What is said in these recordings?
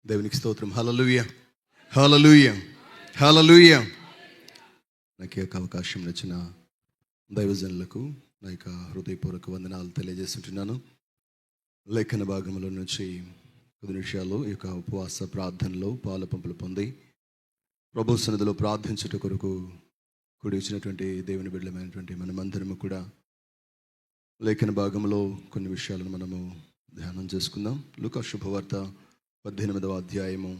దేవునికి స్తోత్రం. హల్లెలూయా, హల్లెలూయా, హల్లెలూయా. నాకు ఈ యొక్క అవకాశం ఇచ్చిన దైవజనులకు నా యొక్క హృదయపూర్వక వందనాలు తెలియజేస్తుంటున్నాను. లేఖన భాగంలో నుంచి కొద్ది నిమిషాలు ఈ యొక్క ఉపవాస ప్రార్థనలో పాలు పంపులు పొంది ప్రభు సన్నిధిలో ప్రార్థించుట కొరకు కూడి వచ్చినటువంటి దేవుని బిడ్డలమైనటువంటి మనమందరము కూడా లేఖన భాగంలో కొన్ని విషయాలను మనము ధ్యానం చేసుకుందాం. లూకా శుభవార్త 18వ అధ్యాయము.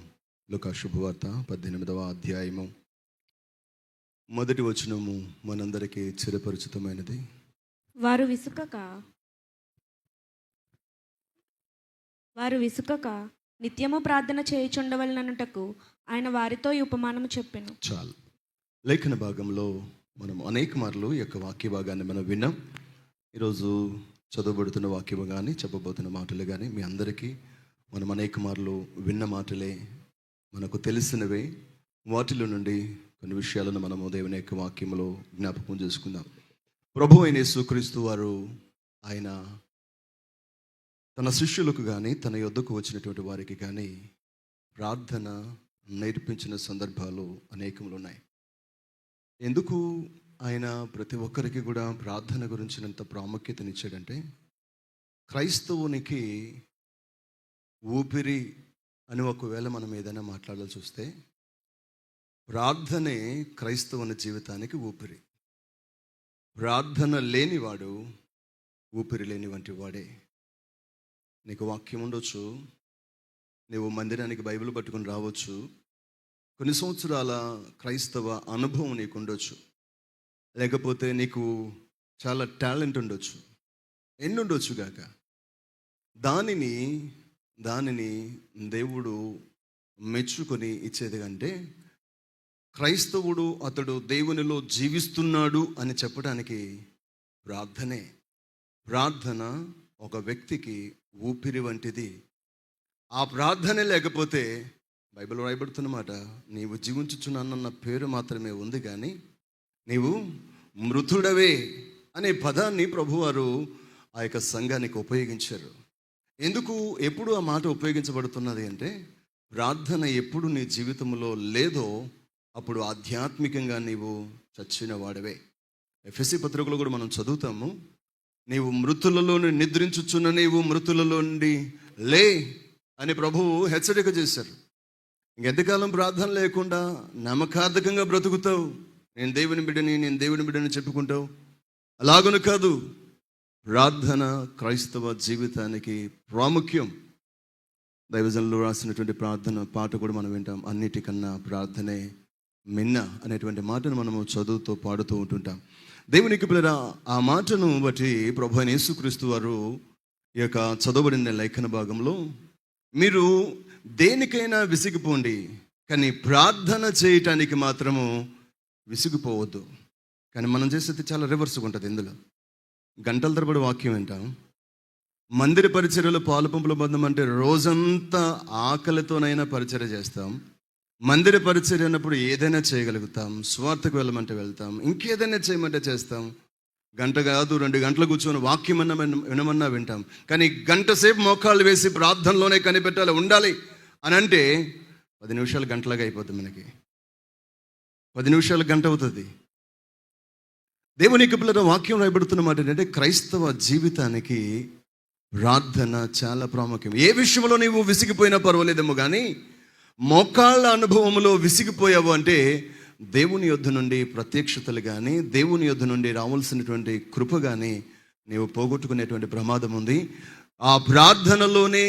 లూకా శుభవార్త 18వ అధ్యాయము మొదటి వచనము మనందరికీ చిరపరిచితమైనది. వారు విసుకక నిత్యము ప్రార్థన చేయుచుండవలననుటకు ఆయన వారితో ఈ ఉపమానము చెప్పెను. చాలు. లేఖన భాగంలో మనం అనేక మార్లు ఈ యొక్క వాక్య భాగాన్ని మనం విన్నాం. ఈరోజు చదవబడుతున్న వాక్యం కానీ చెప్పబోతున్న మాటలు కానీ మీ అందరికీ మనం అనేక మార్లు విన్న మాటలే, మనకు తెలిసినవే. వాటిలో నుండి కొన్ని విషయాలను మనము దేవుని యొక్క వాక్యంలో జ్ఞాపకం చేసుకుందాం. ప్రభు అయిన యేసుక్రీస్తు వారు ఆయన తన శిష్యులకు కానీ తన యొద్దకు వచ్చినటువంటి వారికి కానీ ప్రార్థన నేర్పించిన సందర్భాలు అనేకములు ఉన్నాయి. ఎందుకు ఆయన ప్రతి ఒక్కరికి కూడా ప్రార్థన గురించినంత ప్రాముఖ్యతనిచ్చాడంటే, క్రైస్తవునికి ఊపిరి అని ఒకవేళ మనం ఏదైనా మాట్లాడాల్సి వస్తే ప్రార్థనే క్రైస్తవుని జీవితానికి ఊపిరి. ప్రార్థన లేనివాడు ఊపిరి లేని వంటి వాడే. నీకు వాక్యం ఉండొచ్చు, నీవు మందిరానికి బైబిల్ పట్టుకుని రావచ్చు, కొన్ని సంవత్సరాల క్రైస్తవ అనుభవం నీకు ఉండొచ్చు, లేకపోతే నీకు చాలా టాలెంట్ ఉండొచ్చు, ఎన్ని ఉండొచ్చు గాక. దానిని దేవుడు మెచ్చుకొని ఇచ్చేది కంటే, క్రైస్తవుడు అతడు దేవునిలో జీవిస్తున్నాడు అని చెప్పడానికి ప్రార్థన ఒక వ్యక్తికి ఊపిరి వంటిది. ఆ ప్రార్థనే లేకపోతే బైబిల్ రాయబడుతున్నమాట, నీవు జీవించుచున్నానన్న పేరు మాత్రమే ఉంది, కానీ నీవు మృతుడవే అనే పదాన్ని ప్రభువారు ఆ యొక్క సంఘానికి ఉపయోగించారు. ఎందుకు, ఎప్పుడు ఆ మాట ఉపయోగించబడుతున్నది అంటే, ప్రార్థన ఎప్పుడు నీ జీవితంలో లేదో అప్పుడు ఆధ్యాత్మికంగా నీవు చచ్చిన వాడవే. ఎఫెసీ పత్రికలో కూడా మనం చదువుతాము, నీవు మృతులలో నిద్రించుచున్న నీవు మృతులలో నుండి లే అని ప్రభువు హెచ్చరిక చేశారు. ఇంకెంతకాలం ప్రార్థన లేకుండా నమ్మకార్థకంగా బ్రతుకుతావు, నేను దేవుని బిడ్డని చెప్పుకుంటావు? అలాగను కాదు. ప్రార్థన క్రైస్తవ జీవితానికి ప్రాముఖ్యం. దైవజనులు రాసినటువంటి ప్రార్థన పాట కూడా మనం వింటాం, అన్నిటికన్నా ప్రార్థనే మిన్న అనేటువంటి మాటను మనము చదువుతూ పాడుతూ ఉంటుంటాం. దేవునికి పిల్లరా, ఆ మాటను బట్టి ప్రభు అయిన యేసుక్రీస్తు వారు ఈ యొక్క చదవబడిన లేఖన భాగంలో, మీరు దేనికైనా విసిగిపోండి, కానీ ప్రార్థన చేయటానికి మాత్రము విసిగిపోవద్దు. కానీ మనం చేసేది చాలా రివర్స్గా ఉంటుంది. ఇందులో గంటల తరబడి వాక్యం వింటాం, మందిర పరిచర్యలో పాలు పంపుల బంధం అంటే రోజంతా ఆకలితోనైనా పరిచర్య చేస్తాం. మందిర పరిచర్య అన్నప్పుడు ఏదైనా చేయగలుగుతాం, స్వార్థకు వెళ్ళమంటే వెళ్తాం, ఇంకేదైనా చేయమంటే చేస్తాం. గంట కాదు 2 గంటలు కూర్చొని వాక్యం వినమన్నా వింటాం. కానీ గంట సేపు మోకాళ్ళు వేసి ప్రార్థనలోనే కనిపెట్టాలి, ఉండాలి అని అంటే 10 నిమిషాలు గంటలాగా అయిపోతుంది. మనకి 10 నిమిషాలు గంట అవుతుంది. దేవునికి పిల్లల వాక్యం రాయబడుతున్న మాట ఏంటంటే, క్రైస్తవ జీవితానికి ప్రార్థన చాలా ప్రాముఖ్యం. ఏ విషయంలో నీవు విసిగిపోయినా పర్వాలేదేమో, కానీ మోకాళ్ళ అనుభవంలో విసిగిపోయావు అంటే దేవుని యొద్ద నుండి ప్రత్యక్షతలు కానీ, దేవుని యొద్ద నుండి రావాల్సినటువంటి కృప కానీ నీవు పోగొట్టుకునేటువంటి ప్రమాదం ఉంది. ఆ ప్రార్థనలోనే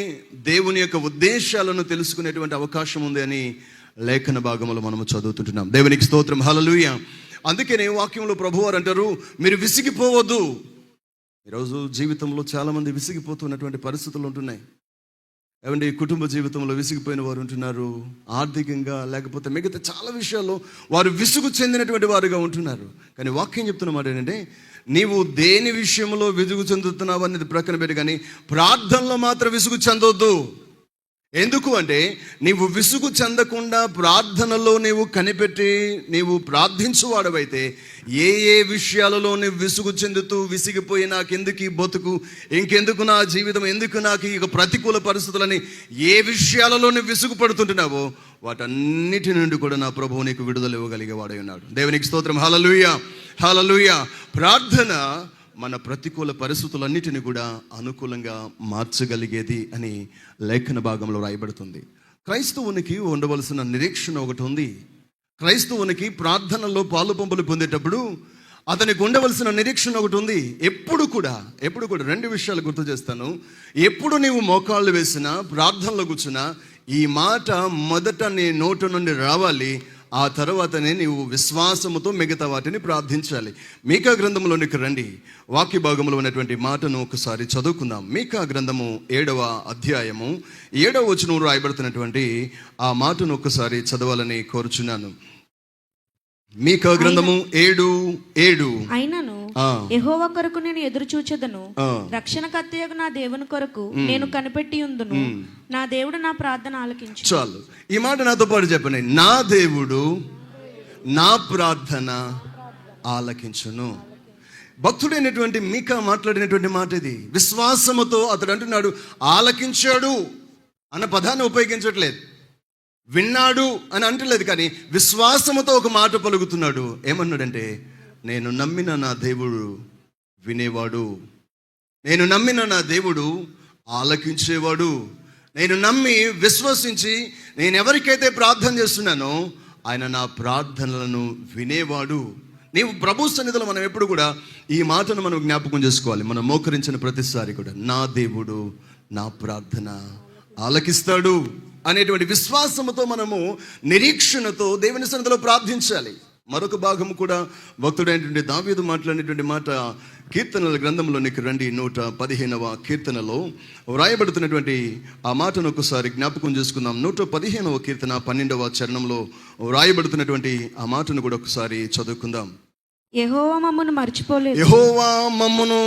దేవుని యొక్క ఉద్దేశాలను తెలుసుకునేటువంటి అవకాశం ఉంది అని లేఖన భాగంలో మనము చదువుతుంటున్నాం. దేవునికి స్తోత్రం, హల్లెలూయా. అందుకనే వాక్యంలో ప్రభువారు అంటారు, మీరు విసిగిపోవద్దు. ఈరోజు జీవితంలో చాలామంది విసిగిపోతున్నటువంటి పరిస్థితులు ఉంటున్నాయి. ఏమంటే, కుటుంబ జీవితంలో విసిగిపోయిన వారు ఉంటున్నారు, ఆర్థికంగా లేకపోతే మిగతా చాలా విషయాల్లో వారు విసుగు చెందినటువంటి వారుగా ఉంటున్నారు. కానీ వాక్యం చెప్తున్న మాట ఏంటంటే, నీవు దేని విషయంలో విసుగు చెందుతున్నావు అనేది ప్రక్కన పెట్టి, కానీ ప్రార్థనలో మాత్రం విసుగు చెందొద్దు. ఎందుకు అంటే నీవు విసుగు చెందకుండా ప్రార్థనలో నీవు కనిపెట్టి నీవు ప్రార్థించువాడవైతే ఏ విషయాలలో నీవు విసుగు చెందుతూ విసిగిపోయి నాకెందుకు ఈ బతుకు, ఇంకెందుకు నా జీవితం, ఎందుకు నాకు ఈ ప్రతికూల పరిస్థితులని ఏ విషయాలలో నువ్వు విసుగు పడుతుంటున్నావో వాటన్నిటి నుండి కూడా నా ప్రభువు నీకు విడుదల ఇవ్వగలిగేవాడై ఉన్నాడు. దేవునికి స్తోత్రం. హల్లెలూయా, హల్లెలూయా. ప్రార్థన మన ప్రతికూల పరిస్థితులన్నిటిని కూడా అనుకూలంగా మార్చగలిగేది అని లేఖన భాగంలో రాయబడుతుంది. క్రైస్తవునికి ఉండవలసిన నిరీక్షణ ఒకటి ఉంది. క్రైస్తవునికి ప్రార్థనలో పాలు పంపులు పొందేటప్పుడు అతనికి ఉండవలసిన నిరీక్షణ ఒకటి ఉంది. ఎప్పుడు కూడా రెండు విషయాలు గుర్తు చేస్తాను. ఎప్పుడు నీవు మోకాళ్ళు వేసినా, ప్రార్థనలో కూర్చున్నా, ఈ మాట మొదట నీ నోటి నుండి రావాలి. ఆ తర్వాతనే నీవు విశ్వాసముతో మిగతా వాటిని ప్రార్థించాలి. మీకా గ్రంథంలోనికి రండి. వాక్య భాగంలో ఉన్నటువంటి మాటను ఒకసారి చదువుకుందాం. మీకా గ్రంథము 7వ అధ్యాయము 7వ వచనం రాయబడుతున్నటువంటి ఆ మాటను ఒకసారి చదవాలని కోరుచున్నాను. మీకా గ్రంథము 7:7. అయినను యెహోవా కొరకు నేను ఎదురు చూచెదను, రక్షణకర్తయగు నా దేవుని కొరకు నేను కనిపెట్టి ఉందును, నా దేవుడు నా ప్రార్థన ఆలకించు. చాలు, ఈ మాట నాతో పాటు చెప్పండి. నా దేవుడు నా ప్రార్థన ఆలకించును. భక్తుడైనటువంటి మీకా మాట్లాడినటువంటి మాట ఇది. విశ్వాసముతో అతడు అంటున్నాడు, ఆలకించాడు అన్న పదాన్ని ఉపయోగించట్లేదు, విన్నాడు అని అంటలేదు, కానీ విశ్వాసముతో ఒక మాట పలుకుతున్నాడు. ఏమన్నాడంటే, నేను నమ్మిన నా దేవుడు వినేవాడు, నేను నమ్మిన నా దేవుడు ఆలకించేవాడు, నేను నమ్మి విశ్వసించి నేను ఎవరికైతే ప్రార్థన చేస్తున్నానో ఆయన నా ప్రార్థనలను వినేవాడు. నీవు ప్రభు సన్నిధిలో మనం ఎప్పుడు కూడా ఈ మాటను మనం జ్ఞాపకం చేసుకోవాలి. మనం మోకరించిన ప్రతిసారి కూడా నా దేవుడు నా ప్రార్థన ఆలకిస్తాడు అనేటువంటి విశ్వాసముతో మనము నిరీక్షణతో దేవుని సన్నిధిలో ప్రార్థించాలి. మరొక భాగము కూడా భక్తుడైనటువంటి దావీదు మాట్లాడినటువంటి మాట కీర్తనల గ్రంథంలోనికి రండి. 115వ కీర్తనలో వ్రాయబడుతున్నటువంటి ఆ మాటను ఒకసారి జ్ఞాపకం చేసుకుందాం. 115వ కీర్తన 12వ చరణంలో వ్రాయబడుతున్నటువంటి ఆ మాటను కూడా ఒకసారి చదువుకుందాం. యెహోవా మమ్మను మర్చిపోలేదు, యెహోవా మమ్మను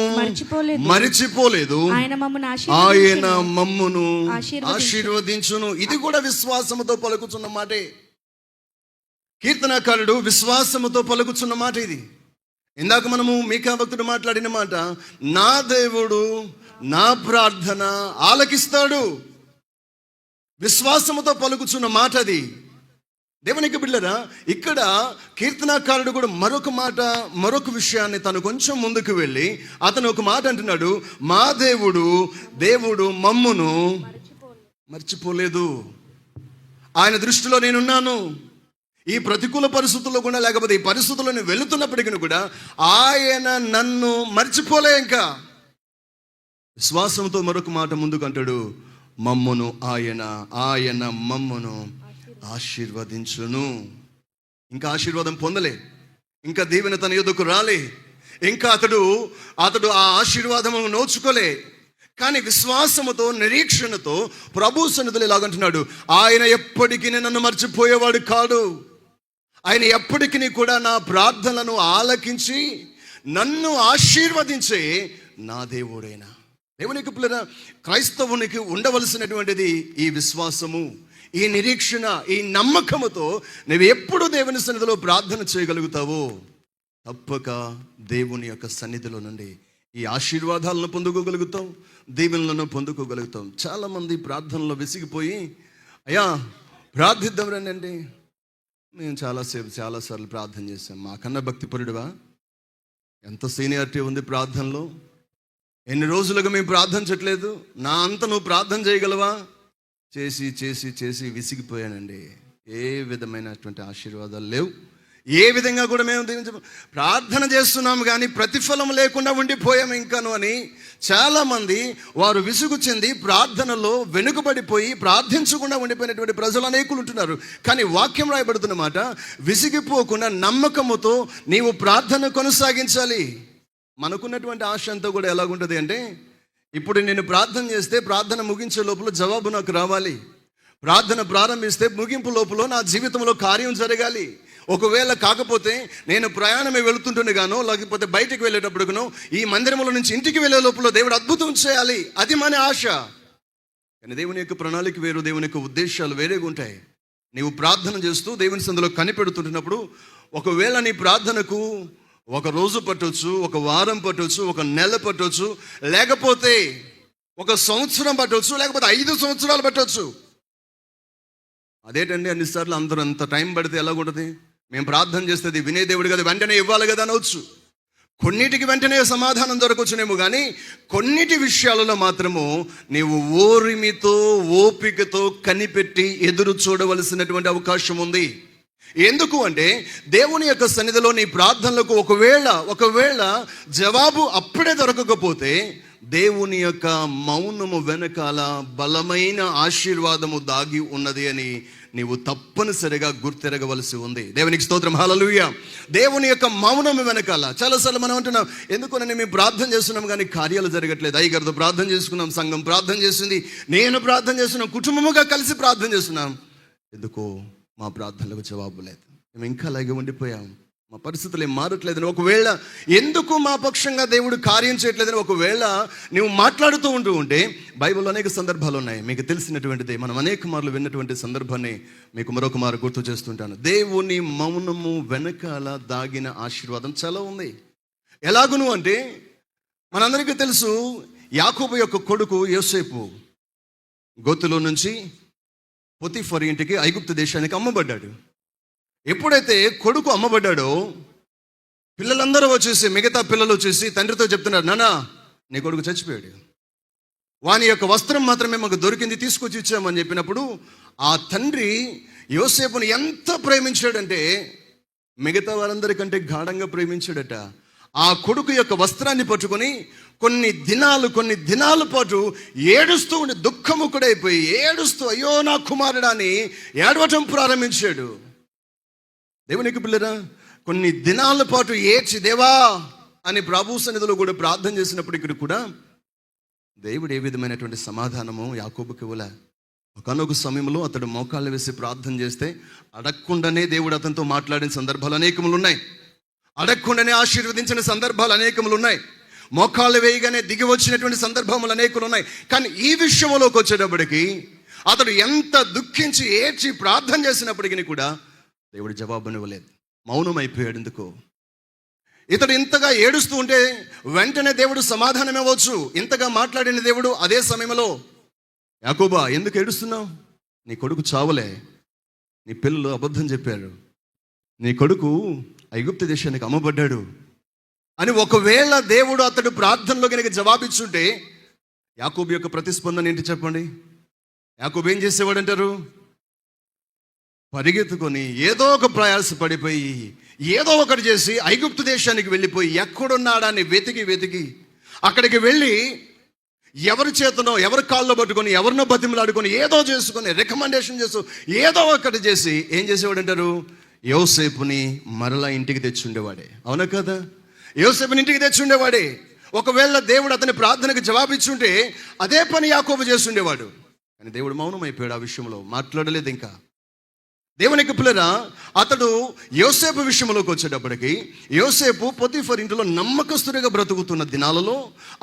మరిచిపోలేదు, ఆయన మమ్మను ఆశీర్వదించును. ఇది కూడా విశ్వాసముతో పలుకుతున్న మాటే. కీర్తనకారుడు విశ్వాసముతో పలుకుతున్న మాట ఇది. ఇందాక మనము మీకా భక్తుడు మాట్లాడిన మాట, నా దేవుడు నా ప్రార్థన ఆలకిస్తాడు. విశ్వాసముతో పలుకుతున్న మాట అది. దేవునికి బిడ్డలారా, ఇక్కడ కీర్తనకారుడు కూడా మరొక విషయాన్ని తను కొంచెం ముందుకు వెళ్ళి అతను ఒక మాట అంటున్నాడు, మా దేవుడు మమ్మును మర్చిపోలేదు. ఆయన దృష్టిలో నేనున్నాను. ఈ ప్రతికూల పరిస్థితుల్లో కూడా, లేకపోతే ఈ పరిస్థితుల్లో నేను వెళుతున్నప్పటికీ కూడా ఆయన నన్ను మర్చిపోలే. ఇంకా విశ్వాసంతో మరొక మాట ముందుకు అంటాడు, మమ్మును ఆయన మమ్మును ఆశీర్వదించును. ఇంకా ఆశీర్వాదం పొందలే, ఇంకా దీవెన తన యొద్దకు రాలే, ఇంకా అతడు ఆ ఆశీర్వాదము నోచుకోలే. కానీ విశ్వాసముతో నిరీక్షణతో ప్రభు సన్నిధిలో ఇలాగంటున్నాడు, ఆయన ఎప్పటికీ నన్ను మర్చిపోయేవాడు కాడు. ఆయన ఎప్పటికీ కూడా నా ప్రార్థనలను ఆలకించి నన్ను ఆశీర్వదించే నా దేవుడైనా. దేవునికి పిల్లరా, క్రైస్తవునికి ఉండవలసినటువంటిది ఈ విశ్వాసము, ఈ నిరీక్షణ, ఈ నమ్మకముతో నువ్వు ఎప్పుడు దేవుని సన్నిధిలో ప్రార్థన చేయగలుగుతావో తప్పక దేవుని యొక్క సన్నిధిలో నుండి ఈ ఆశీర్వాదాలను పొందుకోగలుగుతాం, దీవెనలను పొందుకోగలుగుతాం. చాలామంది ప్రార్థనలో విసిగిపోయి, అయ్యా ప్రార్థిద్దాం రండి, మేము చాలాసార్లు ప్రార్థన చేశాం, మాకన్నా భక్తిపరుడువా, ఎంత సీనియారిటీ ఉంది ప్రార్థనలో, ఎన్ని రోజులుగా మేము ప్రార్థించట్లేదు, నా అంత నువ్వు ప్రార్థన చేయగలవా? చేసి విసిగిపోయానండి. ఏ విధమైనటువంటి ఆశీర్వాదాలు లేవు. ఏ విధంగా కూడా మేము ప్రార్థన చేస్తున్నాము కానీ ప్రతిఫలం లేకుండా ఉండిపోయాము ఇంకాను అని చాలామంది వారు విసుగు చెంది ప్రార్థనలో వెనుకబడిపోయి ప్రార్థించకుండా ఉండిపోయినటువంటి ప్రజలు అనేకులు ఉంటున్నారు. కానీ వాక్యం రాయబడుతున్న మాట, విసిగిపోకుండా నమ్మకముతో నీవు ప్రార్థన కొనసాగించాలి. మనకున్నటువంటి ఆశ అంతా కూడా ఎలాగుంటుంది అంటే, ఇప్పుడు నేను ప్రార్థన చేస్తే ప్రార్థన ముగించే లోపల జవాబు నాకు రావాలి, ప్రార్థన ప్రారంభిస్తే ముగింపు లోపల నా జీవితంలో కార్యం జరగాలి. ఒకవేళ కాకపోతే నేను ప్రయాణమే వెళుతుంటుండగానో లేకపోతే బయటికి వెళ్ళేటప్పుడుగానో ఈ మందిరంలో నుంచి ఇంటికి వెళ్ళే లోపల దేవుడు అద్భుతం చేయాలి, అది మన ఆశ. కానీ దేవుని యొక్క ప్రణాళిక వేరు, దేవుని యొక్క ఉద్దేశాలు వేరేగా ఉంటాయి. నీవు ప్రార్థన చేస్తూ దేవుని సందులో కనిపెడుతుంటున్నప్పుడు ఒకవేళ నీ ప్రార్థనకు ఒక రోజు పట్టవచ్చు, ఒక వారం పట్టవచ్చు, ఒక నెల పట్టవచ్చు, లేకపోతే ఒక సంవత్సరం పట్టవచ్చు, లేకపోతే 5 సంవత్సరాలు పట్టవచ్చు. అదేంటండి అన్నిసార్లు అందరూ అంత టైం పడితే ఎలాగుంటుంది? మేము ప్రార్థన చేస్తే వినే దేవుడు కదా, వెంటనే ఇవ్వాలి కదా అనవచ్చు. కొన్నిటికి వెంటనే సమాధానం దొరకవచ్చునేమో, కానీ కొన్నిటి విషయాలలో మాత్రము నీవు ఓరిమితో ఓపికతో కనిపెట్టి ఎదురు చూడవలసినటువంటి అవకాశం ఉంది. ఎందుకు అంటే దేవుని యొక్క సన్నిధిలో నీ ప్రార్థనలకు ఒకవేళ జవాబు అప్పుడే దొరకకపోతే దేవుని యొక్క మౌనము వెనకాల బలమైన ఆశీర్వాదము దాగి ఉన్నది అని నీవు తప్పనిసరిగా గుర్తెరగవలసి ఉంది. దేవునికి స్తోత్రం, హల్లెలూయా. దేవుని యొక్క మౌనము వెనకాల చాలాసార్లు మనం అంటున్నాం, ఎందుకని మేము ప్రార్థన చేస్తున్నాం కానీ కార్యాలు జరగట్లేదు. అయ్యగారితో ప్రార్థన చేసుకున్నాం, సంఘం ప్రార్థన చేసింది, నేను ప్రార్థన చేస్తున్నాం, కుటుంబముగా కలిసి ప్రార్థన చేస్తున్నాం, ఎందుకో మా ప్రార్థనలకు జవాబు లేదు, మేము ఇంకా అలాగే ఉండిపోయాం, మా పరిస్థితులు ఏం మారట్లేదని, ఒకవేళ ఎందుకు మా పక్షంగా దేవుడు కార్యం చేయట్లేదని ఒకవేళ నువ్వు మాట్లాడుతూ ఉంటే బైబిల్లో అనేక సందర్భాలు ఉన్నాయి. మీకు తెలిసినటువంటిది, మనం అనేక మార్లు విన్నటువంటి సందర్భాన్ని మీకు మరొక మారు గుర్తు చేస్తుంటాను. దేవుని మౌనము వెనకాల దాగిన ఆశీర్వాదం చాలా ఉంది. ఎలాగును అంటే మనందరికీ తెలుసు, యాకోబు యొక్క కొడుకు యోసేపు గోతులో నుంచి పొతిఫర్ ఇంటికి ఐగుప్తు దేశానికి అమ్మబడ్డాడు. ఎప్పుడైతే కొడుకు అమ్మబడ్డాడో పిల్లలందరూ వచ్చేసి, మిగతా పిల్లలు వచ్చేసి తండ్రితో చెప్తున్నారు, నాన్న నీ కొడుకు చచ్చిపోయాడు, వాని యొక్క వస్త్రం మాత్రమే మాకు దొరికింది, తీసుకొచ్చి ఇచ్చామని చెప్పినప్పుడు ఆ తండ్రి యోసేపుని ఎంత ప్రేమించాడంటే మిగతా వారందరికంటే గాఢంగా ప్రేమించాడట. ఆ కొడుకు యొక్క వస్త్రాన్ని పట్టుకొని కొన్ని దినాల పాటు ఏడుస్తూ ఉండి దుఃఖముఖుడైపోయి ఏడుస్తూ అయ్యో నా కుమారుడా అని ఏడవటం ప్రారంభించాడు. దేవునికి పిల్లరా, కొన్ని దినాల పాటు ఏడ్చి దేవా అని ప్రభు సన్నిధిలో కూడా ప్రార్థన చేసినప్పటికీ కూడా దేవుడు ఏ విధమైనటువంటి సమాధానము యాకోబుకి ఇవ్వలే. ఒకనొక సమయంలో అతడు మోకాళ్ళు వేసి ప్రార్థన చేస్తే అడగకుండానే దేవుడు అతనితో మాట్లాడిన సందర్భాలు అనేకములు ఉన్నాయి, అడగకుండానే ఆశీర్వదించిన సందర్భాలు అనేకములు ఉన్నాయి, మోకాళ్ళు వేయగానే దిగి వచ్చినటువంటి సందర్భములు అనేకలు ఉన్నాయి. కానీ ఈ విషయంలోకి వచ్చేటప్పటికి అతడు ఎంత దుఃఖించి ఏడ్చి ప్రార్థన చేసినప్పటికీ కూడా దేవుడు జవాబునివ్వలేదు, మౌనం అయిపోయాడు. ఎందుకు? ఇతడు ఇంతగా ఏడుస్తూ ఉంటే వెంటనే దేవుడు సమాధానం ఇవ్వచ్చు. ఇంతగా మాట్లాడిన దేవుడు అదే సమయంలో, యాకోబా ఎందుకు ఏడుస్తున్నావు? నీ కొడుకు చావలే, నీ పిల్లలు అబద్ధం చెప్పారు, నీ కొడుకు ఐగుప్తు దేశానికి అమ్మబడ్డాడు అని ఒకవేళ దేవుడు అతడు ప్రార్థనలో కనుక జవాబిచ్చుంటే యాకోబు యొక్క ప్రతిస్పందన ఏంటి చెప్పండి? యాకోబు ఏం చేసేవాడు అంటారు? పరిగెత్తుకొని ఏదో ఒక ప్రయాస పడిపోయి ఏదో ఒకటి చేసి ఐగుప్తు దేశానికి వెళ్ళిపోయి ఎక్కడున్నాడాన్ని వెతికి అక్కడికి వెళ్ళి ఎవరి చేతనో ఎవరి కాళ్ళలో పట్టుకొని ఎవరినో బతిమలాడుకొని ఏదో చేసుకొని రికమెండేషన్ చేస్తూ ఏదో ఒకటి చేసి ఏం చేసేవాడు అంటారు? యోసేపుని మరలా ఇంటికి తెచ్చుండేవాడే. అవునా కదా? యోసేపుని ఇంటికి తెచ్చుండేవాడే. ఒకవేళ దేవుడు అతని ప్రార్థనకు జవాబిచ్చుంటే అదే పని యాకోబు చేస్తుండేవాడు. కానీ దేవుడు మౌనం అయిపోయాడు, ఆ విషయంలో మాట్లాడలేదు. ఇంకా దేవునికి పిల్లరా, అతడు యోసేపు విషయంలోకి వచ్చేటప్పటికి యోసేపు పొతిఫర్ ఇంటిలో నమ్మకస్తుడిగా బ్రతుకుతున్న దినాలలో,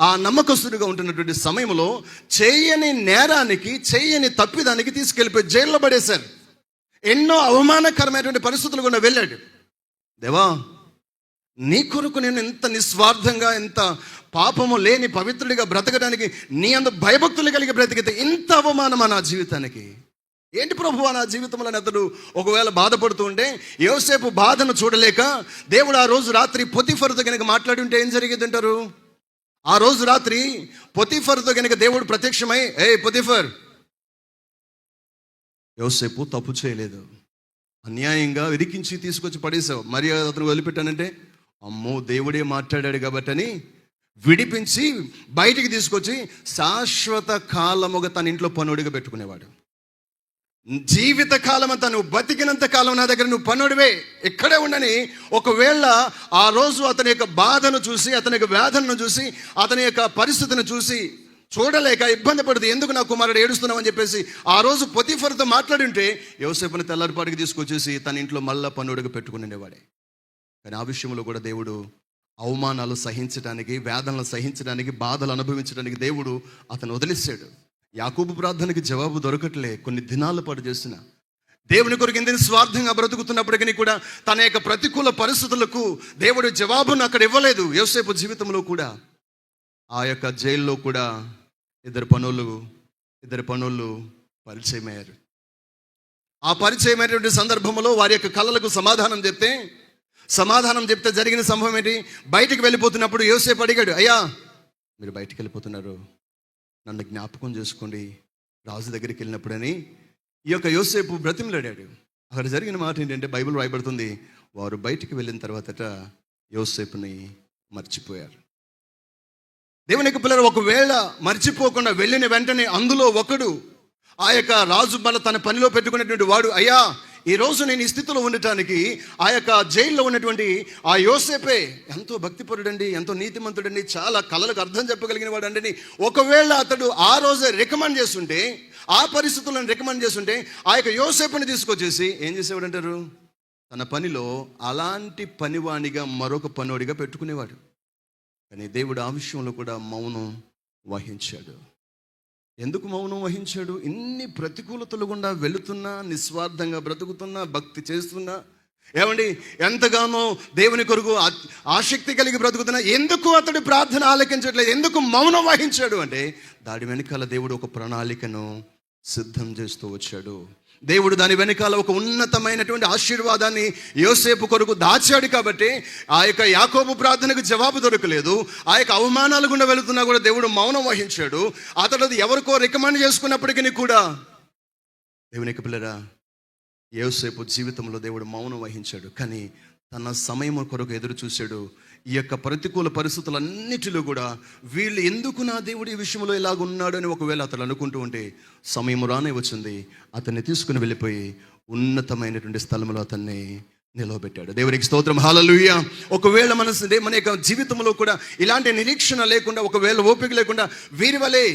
ఆ నమ్మకస్తుడిగా ఉంటున్నటువంటి సమయంలో చేయని నేరానికి చేయని తప్పిదానికి తీసుకెళ్ళిపోయి జైల్లో పడేశారు. ఎన్నో అవమానకరమైనటువంటి పరిస్థితులు కూడా వెళ్ళాడు. దేవా నీ కొరకు నేను ఎంత నిస్వార్థంగా, ఎంత పాపము లేని పవిత్రుడిగా బ్రతకడానికి నీ అంత భయభక్తులు కలిగి బ్రతికితే ఇంత అవమానమా నా జీవితానికి? ఏంటి ప్రభువా నా జీవితంలో అతడు ఒకవేళ బాధపడుతూ ఉంటే యోసేపు బాధను చూడలేక దేవుడు ఆ రోజు రాత్రి పొతిఫరుతో కనుక మాట్లాడి ఉంటే ఏం జరిగేది అంటారు? ఆ రోజు రాత్రి పొతిఫరుతో కనుక దేవుడు ప్రత్యక్షమై, ఏ పొతిఫర్, యోసేపు తప్పు చేయలేదు, అన్యాయంగా ఇరికించి తీసుకొచ్చి పడేసావు, మరి అతను వదిలిపెట్టానంటే అమ్మో దేవుడే మాట్లాడాడు కాబట్టి అని విడిపించి బయటికి తీసుకొచ్చి శాశ్వత కాలముగా తన ఇంట్లో పనుడిగా పెట్టుకునేవాడు. జీవిత కాలం అంతా నువ్వు బతికినంత కాలం నా దగ్గర నువ్వు పనుడివే, ఇక్కడే ఉండని. ఒకవేళ ఆ రోజు అతని యొక్క బాధను చూసి, అతని యొక్క వేదనను చూసి, అతని యొక్క పరిస్థితిని చూసి చూడలేక ఇబ్బంది పడుతుంది, ఎందుకు నా కుమారుడు ఏడుస్తున్నామని చెప్పేసి ఆ రోజు పొతిఫరుతో మాట్లాడి ఉంటే యోసేపుని తెల్లారిపాటికి తీసుకొచ్చేసి తన ఇంట్లో మళ్ళా పనుడిగా పెట్టుకునేవాడే. కానీ ఆ విషయంలో కూడా దేవుడు అవమానాలు సహించడానికి, వేదనలు సహించడానికి, బాధలు అనుభవించడానికి దేవుడు అతను వదిలేశాడు. యాకోబు ప్రార్థనకి జవాబు దొరకట్లే. కొన్ని దినాల పాటు చేసిన దేవుని కొరకు ఎందుకు స్వార్థంగా బ్రతుకుతున్నప్పటికీ కూడా తన యొక్క ప్రతికూల పరిస్థితులకు దేవుడు జవాబును అక్కడ ఇవ్వలేదు. యోసేపు జీవితంలో కూడా ఆ యొక్క జైల్లో కూడా ఇద్దరు పనులు పరిచయం అయ్యారు. ఆ పరిచయమైనటువంటి సందర్భంలో వారి యొక్క కళలకు సమాధానం చెప్తే జరిగిన సంభవం ఏంటి? బయటికి వెళ్ళిపోతున్నప్పుడు యోసేపు అడిగాడు, అయ్యా మీరు బయటికి వెళ్ళిపోతున్నారు, నన్ను జ్ఞాపకం చేసుకోండి రాజు దగ్గరికి వెళ్ళినప్పుడని ఈ యొక్క యోసేపు బ్రతిమలాడాడు. అక్కడ జరిగిన మాట ఏంటంటే బైబిల్ రాయబడుతుంది, వారు బయటికి వెళ్ళిన తర్వాతట యోసేపుని మర్చిపోయారు. దేవుని యొక్క పిల్లలు ఒకవేళ మర్చిపోకుండా వెళ్ళిన వెంటనే అందులో ఒకడు ఆ యొక్క రాజు తన పనిలో పెట్టుకున్నటువంటి వాడు, అయ్యా ఈరోజు నేను ఈ స్థితిలో ఉండటానికి ఆ యొక్క జైల్లో ఉన్నటువంటి ఆ యోసేపే ఎంతో భక్తిపరుడండి, ఎంతో నీతిమంతుడండి, చాలా కళలకు అర్థం చెప్పగలిగిన వాడు అండి. ఒకవేళ అతడు ఆ రోజే రికమెండ్ చేస్తుంటే, ఆ పరిస్థితులను రికమెండ్ చేస్తుంటే ఆ యొక్క యోసేపుని తీసుకొచ్చేసి ఏం చేసేవాడు అంటారు? తన పనిలో అలాంటి పనివాణిగా మరొక పనోడిగా పెట్టుకునేవాడు. కానీ దేవుడు ఆ విషయంలో కూడా మౌనం వహించాడు. ఎందుకు మౌనం వహించాడు? ఇన్ని ప్రతికూలతలు గుండా వెళుతున్నా, నిస్వార్థంగా బ్రతుకుతున్నా, భక్తి చేస్తున్నా, ఏమండి ఎంతగానో దేవుని కొరకు ఆసక్తి కలిగి బ్రతుకుతున్నా, ఎందుకు అతడు ప్రార్థన ఆలకించట్లేదు? ఎందుకు మౌనం వహించాడు అంటే దాని వెనకాల దేవుడు ఒక ప్రణాళికను సిద్ధం చేస్తూ వచ్చాడు. దేవుడు దాని వెనకాల ఒక ఉన్నతమైనటువంటి ఆశీర్వాదాన్ని యోసేపు కొరకు దాచాడు. కాబట్టి ఆ యొక్క యాకోబు ప్రార్థనకు జవాబు దొరకలేదు. ఆ యొక్క అవమానాలు గుండా వెళుతున్నా కూడా దేవుడు మౌనం వహించాడు. అతడు అది ఎవరికో రికమెండ్ చేసుకున్నప్పటికీ కూడా దేవుని యొక్క పిల్లరా, యోసేపు జీవితంలో దేవుడు మౌనం వహించాడు. కానీ తన సమయం కొరకు ఎదురు చూశాడు. ఈ యొక్క ప్రతికూల పరిస్థితులన్నిటిలో కూడా వీళ్ళు ఎందుకు నా దేవుడు ఈ విషయంలో ఇలాగున్నాడు అని ఒకవేళ అతను అనుకుంటూ ఉంటే సమయం రానే వచ్చింది. అతన్ని తీసుకుని వెళ్ళిపోయి ఉన్నతమైనటువంటి స్థలంలో అతన్ని నిలవబెట్టాడు. దేవునికి స్తోత్రం, హల్లెలూయా. ఒకవేళ మన యొక్క జీవితంలో కూడా ఇలాంటి నిరీక్షణ లేకుండా, ఒకవేళ ఓపిక లేకుండా వీరి వలె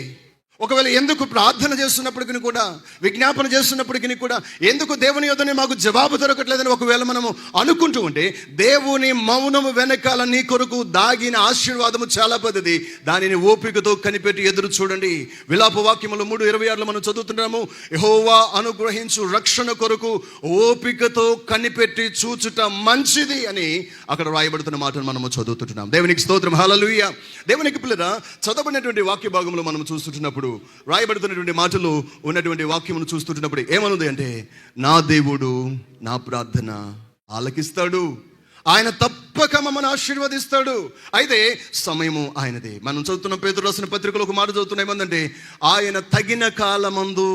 ఒకవేళ ఎందుకు ప్రార్థన చేస్తున్నప్పటికీ కూడా, విజ్ఞాపన చేస్తున్నప్పటికీ కూడా ఎందుకు దేవుని యొద్దనే మాకు జవాబు దొరకట్లేదని ఒకవేళ మనము అనుకుంటూ ఉంటే, దేవుని మౌనము వెనకాల నీ కొరకు దాగిన ఆశీర్వాదము చాలా పెద్దది. దానిని ఓపికతో కనిపెట్టి ఎదురు చూడండి. విలాప వాక్యములు 3:26 మనం చదువుతున్నాము, యెహోవా అనుగ్రహించు రక్షణ కొరకు ఓపికతో కనిపెట్టి చూచుట మంచిది అని అక్కడ రాయబడుతున్న మాటను మనము చదువుతుంటున్నాం. దేవునికి స్తోత్రం, హల్లెలూయా. దేవునికి పిల్లరా, చదవబడినటువంటి వాక్య భాగంలో మనం చూస్తుంటున్నప్పుడు, రాయబడుతున్నటువంటి మాటలు ఉన్నటువంటి వాక్యమును చూస్తుంటున్నప్పుడు ఏమనుంది అంటే, నా దేవుడు నా ప్రార్థన ఆలకిస్తాడు, ఆయన తప్పక మమ్మల్ని ఆశీర్వదిస్తాడు. అయితే సమయము ఆయనదే. మనం చదువుతున్న పేతురు రాసిన పత్రికలో ఒక మాట చదువుతున్న ఏమందంటే, ఆయన తగిన కాలమందు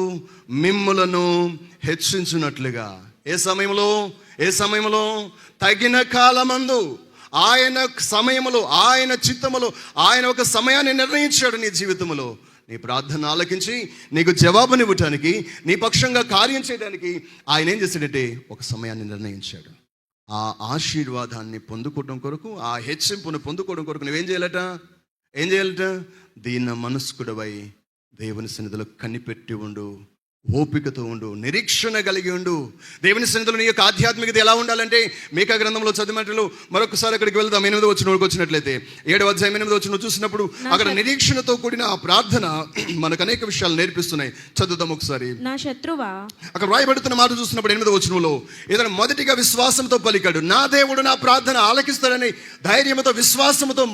మిమ్ములను హెచ్చించున్నట్లుగా. ఏ సమయంలో తగిన కాలమందు, ఆయన సమయములో, ఆయన చిత్తములో ఆయన ఒక సమయాన్ని నిర్ణయించాడు నీ జీవితంలో. నీ ప్రార్థన ఆలకించి నీకు జవాబునివ్వటానికి, నీ పక్షంగా కార్యం చేయడానికి ఆయన ఏం చేశాడంటే ఒక సమయాన్ని నిర్ణయించాడు. ఆ ఆశీర్వాదాన్ని పొందుకోవడం కొరకు, ఆ హెచ్చింపును పొందుకోవడం కొరకు నువ్వేం చేయాలట? దీన మనస్కుడవై దేవుని సన్నిధిలో కనిపెట్టి ఉండు, ఓపికతో ఉండు, నిరీక్షణ కలిగి ఉండు. దేవుని సన్నిధిలో నీ యొక్క ఆధ్యాత్మికత ఎలా ఉండాలంటే, మీకా గ్రంథంలో చదివినట్లు మరొకసారి అక్కడికి వెళ్దాం. 8వ వచనంలోకి వచ్చినట్లయితే 7వ అధ్యాయం 8వ వచనం చూసినప్పుడు అక్కడ నిరీక్షణతో కూడిన ఆ ప్రార్థన మనకు అనేక విషయాలు నేర్పిస్తున్నాయి. చదువుదాం ఒకసారి. నా శత్రువా, అక్కడ రాయబడుతున్న మాట చూసినప్పుడు 8వ వచనంలో ఇతను మొదటిగా విశ్వాసంతో పలికాడు, నా దేవుడు నా ప్రార్థన ఆలకిస్తాడని ధైర్యంతో విశ్వాసంతో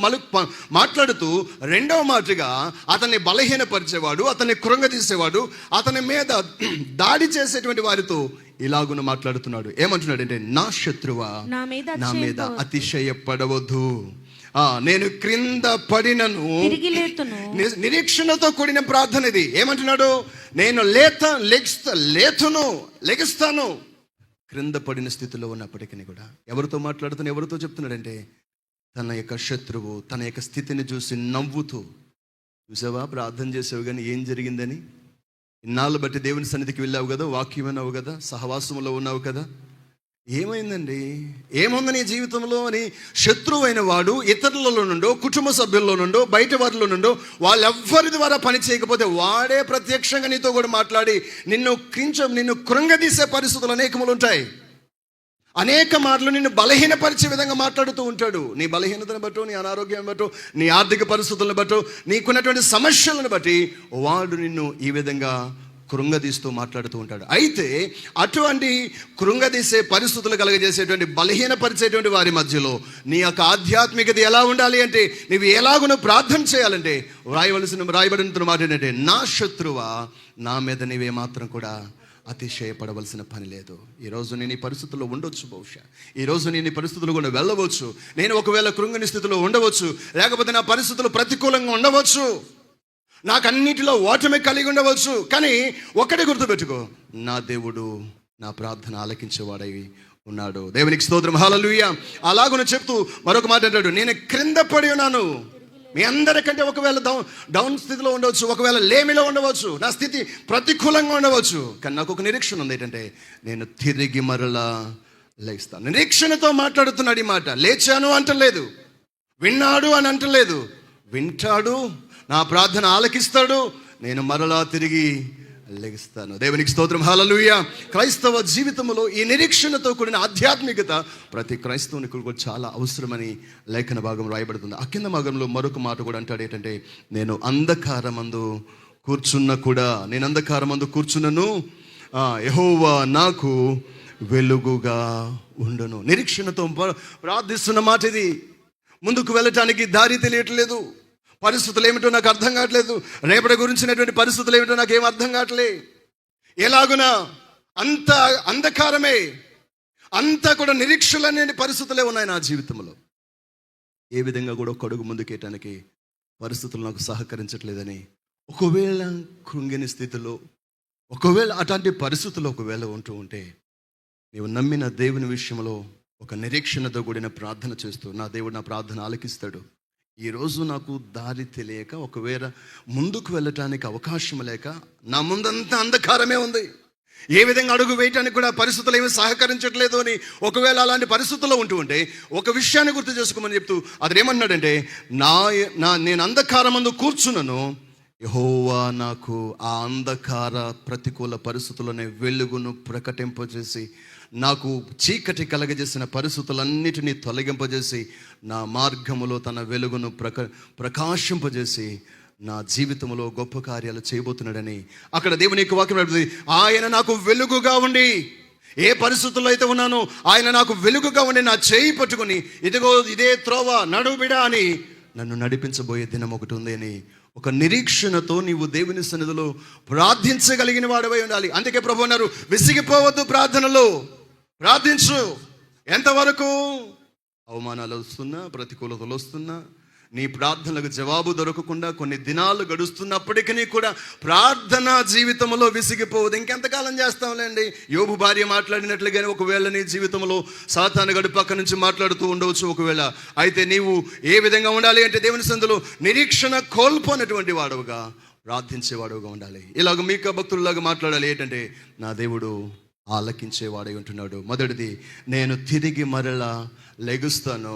మాట్లాడుతూ, రెండవ మాటగా అతన్ని బలహీనపరిచేవాడు, అతన్ని కృంగదీసేవాడు, అతని మీద దాడి చేసేటువంటి వారితో ఇలాగున మాట్లాడుతున్నాడు. ఏమంటున్నాడంటే, నా శత్రువా, నా మీద అతిశయపడవద్దు, నేను క్రింద పడినను నిరీక్షణతో కూడిన ప్రార్థన ఇది. ఏమంటున్నాడు? నేను లెగిస్తాను క్రింద పడిన స్థితిలో ఉన్నప్పటికీ కూడా. ఎవరితో చెప్తున్నాడంటే, తన యొక్క శత్రువు తన యొక్క స్థితిని చూసి నవ్వుతూ, చూసావా ప్రార్థన చేసావు కానీ ఏం జరిగిందని, ఇన్నాళ్ళు బట్టి దేవుని సన్నిధికి వెళ్ళావు కదా, వాక్యం విన్నావు కదా, సహవాసంలో ఉన్నావు కదా, ఏమైందండి, ఏముంది నీ జీవితంలో అని శత్రువు అయిన వాడు ఇతరులలో నుండో, కుటుంబ సభ్యుల్లో నుండో, బయట వారిలో నుండో, వాళ్ళెవ్వరి ద్వారా పని చేయకపోతే వాడే ప్రత్యక్షంగా నీతో కూడా మాట్లాడి నిన్ను కృంగదీసే పరిస్థితులు అనేకములు ఉంటాయి. అనేక మార్లు నిన్ను బలహీనపరిచే విధంగా మాట్లాడుతూ ఉంటాడు. నీ బలహీనతను బట్టో, నీ అనారోగ్యాన్ని బట్టో, నీ ఆర్థిక పరిస్థితులను బట్టో, నీకున్నటువంటి సమస్యలను బట్టి వాడు నిన్ను ఈ విధంగా కృంగదీస్తూ మాట్లాడుతూ ఉంటాడు. అయితే అటువంటి కృంగదీసే పరిస్థితులు కలగజేసేటువంటి బలహీనపరిచేటువంటి వారి మధ్యలో నీ యొక్క ఆధ్యాత్మికత ఎలా ఉండాలి అంటే, నువ్వు ఎలాగునో ప్రార్థన చేయాలంటే రాయబడిన మాట ఏంటంటే, నా శత్రువా నా మీద నీవే మాత్రం కూడా అతిశయపడవలసిన పని లేదు. ఈరోజు నేను ఈ పరిస్థితుల్లో ఉండొచ్చు, బహుశా ఈరోజు నేను ఈ పరిస్థితుల్లో కూడా వెళ్ళవచ్చు, నేను ఒకవేళ కృంగని స్థితిలో ఉండవచ్చు, లేకపోతే నా పరిస్థితులు ప్రతికూలంగా ఉండవచ్చు, నాకు అన్నిటిలో ఓటమి కలిగి ఉండవచ్చు. కానీ ఒకటి గుర్తుపెట్టుకో, నా దేవుడు నా ప్రార్థన ఆలకించేవాడై ఉన్నాడు. దేవునికి స్తోత్రం, హల్లెలూయా. అలాగున చెప్తూ మరొక మాట అంటాడు, నేను క్రింద పడి ఉన్నాను. మీ అందరికంటే ఒకవేళ డౌన్ స్థితిలో ఉండవచ్చు, ఒకవేళ లేమిలో ఉండవచ్చు, నా స్థితి ప్రతికూలంగా ఉండవచ్చు, కానీ నాకు ఒక నిరీక్షణ ఉంది. ఏంటంటే నేను తిరిగి మరలా లేస్తాను. నిరీక్షణతో మాట్లాడుతున్నాడు. ఈ మాట లేచాను అంటలేదు, విన్నాడు అని అంటలేదు, వింటాడు, నా ప్రార్థన ఆలకిస్తాడు, నేను మరలా తిరిగి లెగిస్తాను. దేవునికి స్తోత్రం, హల్లెలూయా. క్రైస్తవ జీవితంలో ఈ నిరీక్షణతో కూడిన ఆధ్యాత్మికత ప్రతి క్రైస్తవునికి కూడా చాలా అవసరమని లేఖన భాగం రాయబడుతుంది. ఆ కింద భాగంలో మరొక మాట కూడా అంటాడు, ఏంటంటే నేను అంధకారమందు కూర్చున్నను, యెహోవా నాకు వెలుగుగా ఉండును. నిరీక్షణతో ప్రార్థిస్తున్న మాట ఇది. ముందుకు వెళ్ళటానికి దారి తెలియట్లేదు, పరిస్థితులు ఏమిటో నాకు అర్థం కావట్లేదు, రేపటి గురించినటువంటి పరిస్థితులు ఏమిటో నాకు ఏం అర్థం కావట్లే, ఎలాగునా అంత అంధకారమే, అంతా కూడా నిరీక్షలనే పరిస్థితులే ఉన్నాయి నా జీవితంలో. ఏ విధంగా కూడా ఒక అడుగు ముందుకేయటానికి పరిస్థితులు నాకు సహకరించట్లేదని ఒకవేళ కృంగిని స్థితిలో, ఒకవేళ అట్లాంటి పరిస్థితుల్లో ఒకవేళ ఉంటూ ఉంటే, నీవు నమ్మిన దేవుని విషయంలో ఒక నిరీక్షణతో కూడిన ప్రార్థన చేస్తూ, నా దేవుడు నా ప్రార్థన ఆలకిస్తాడు. ఈరోజు నాకు దారి తెలియక, ఒకవేళ ముందుకు వెళ్ళటానికి అవకాశం లేక, నా ముందంతా అంధకారమే ఉంది, ఏ విధంగా అడుగు వేయటానికి కూడా పరిస్థితులు ఏమీ సహకరించట్లేదు అని ఒకవేళ అలాంటి పరిస్థితుల్లో ఉంటూ ఉంటే, ఒక విషయాన్ని గుర్తు చేసుకోమని చెప్తూ అతను ఏమన్నాడంటే, నేను అంధకారమందు కూర్చున్నాను, యెహోవా నాకు ఆ అంధకార ప్రతికూల పరిస్థితుల్లోనే వెలుగును ప్రకటింపజేసి, నాకు చీకటి కలగజేసిన పరిస్థితులన్నిటినీ తొలగింపజేసి, నా మార్గములో తన వెలుగును ప్రకాశింపజేసి నా జీవితంలో గొప్ప కార్యాలు చేయబోతున్నాడని అక్కడ దేవుని యొక్క వాక్యం చెబుతుంది. ఆయన నాకు వెలుగుగా ఉండి, ఏ పరిస్థితుల్లో అయితే ఉన్నానో ఆయన నాకు వెలుగుగా ఉండి నా చేయి పట్టుకుని, ఇదిగో ఇదే త్రోవ, నడువు బిడా అని నన్ను నడిపించబోయే దినం ఒకటి ఉంది అని ఒక నిరీక్షణతో నీవు దేవుని సన్నిధిలో ప్రార్థించగలిగిన వాడవై ఉండాలి. అందుకే ప్రభు అన్నారు, విసిగిపోవద్దు, ప్రార్థనలో ప్రార్థించు. ఎంతవరకు? అవమానాలు వస్తున్నా, ప్రతికూలతలు వస్తున్నా, నీ ప్రార్థనలకు జవాబు దొరకకుండా కొన్ని దినాలు గడుస్తున్నప్పటికీ కూడా ప్రార్థన జీవితంలో విసిగిపోవద్దు. ఇంకెంతకాలం చేస్తాంలేండి. యోబు భార్య మాట్లాడినట్లుగానే ఒకవేళ నీ జీవితంలో సాతాను గడి పక్క నుంచి మాట్లాడుతూ ఉండవచ్చు ఒకవేళ. అయితే నీవు ఏ విధంగా ఉండాలి అంటే, దేవుని సందులో నిరీక్షణ కోల్పోనటువంటి వాడుగా, ప్రార్థించేవాడుగా ఉండాలి. ఇలాగ మీకా భక్తుల్లాగా మాట్లాడాలి. ఏంటంటే, నా దేవుడు ఆలకించేవాడై ఉంటున్నాడు. మొదటిది, నేను తిరిగి మరలా లెగుస్తాను,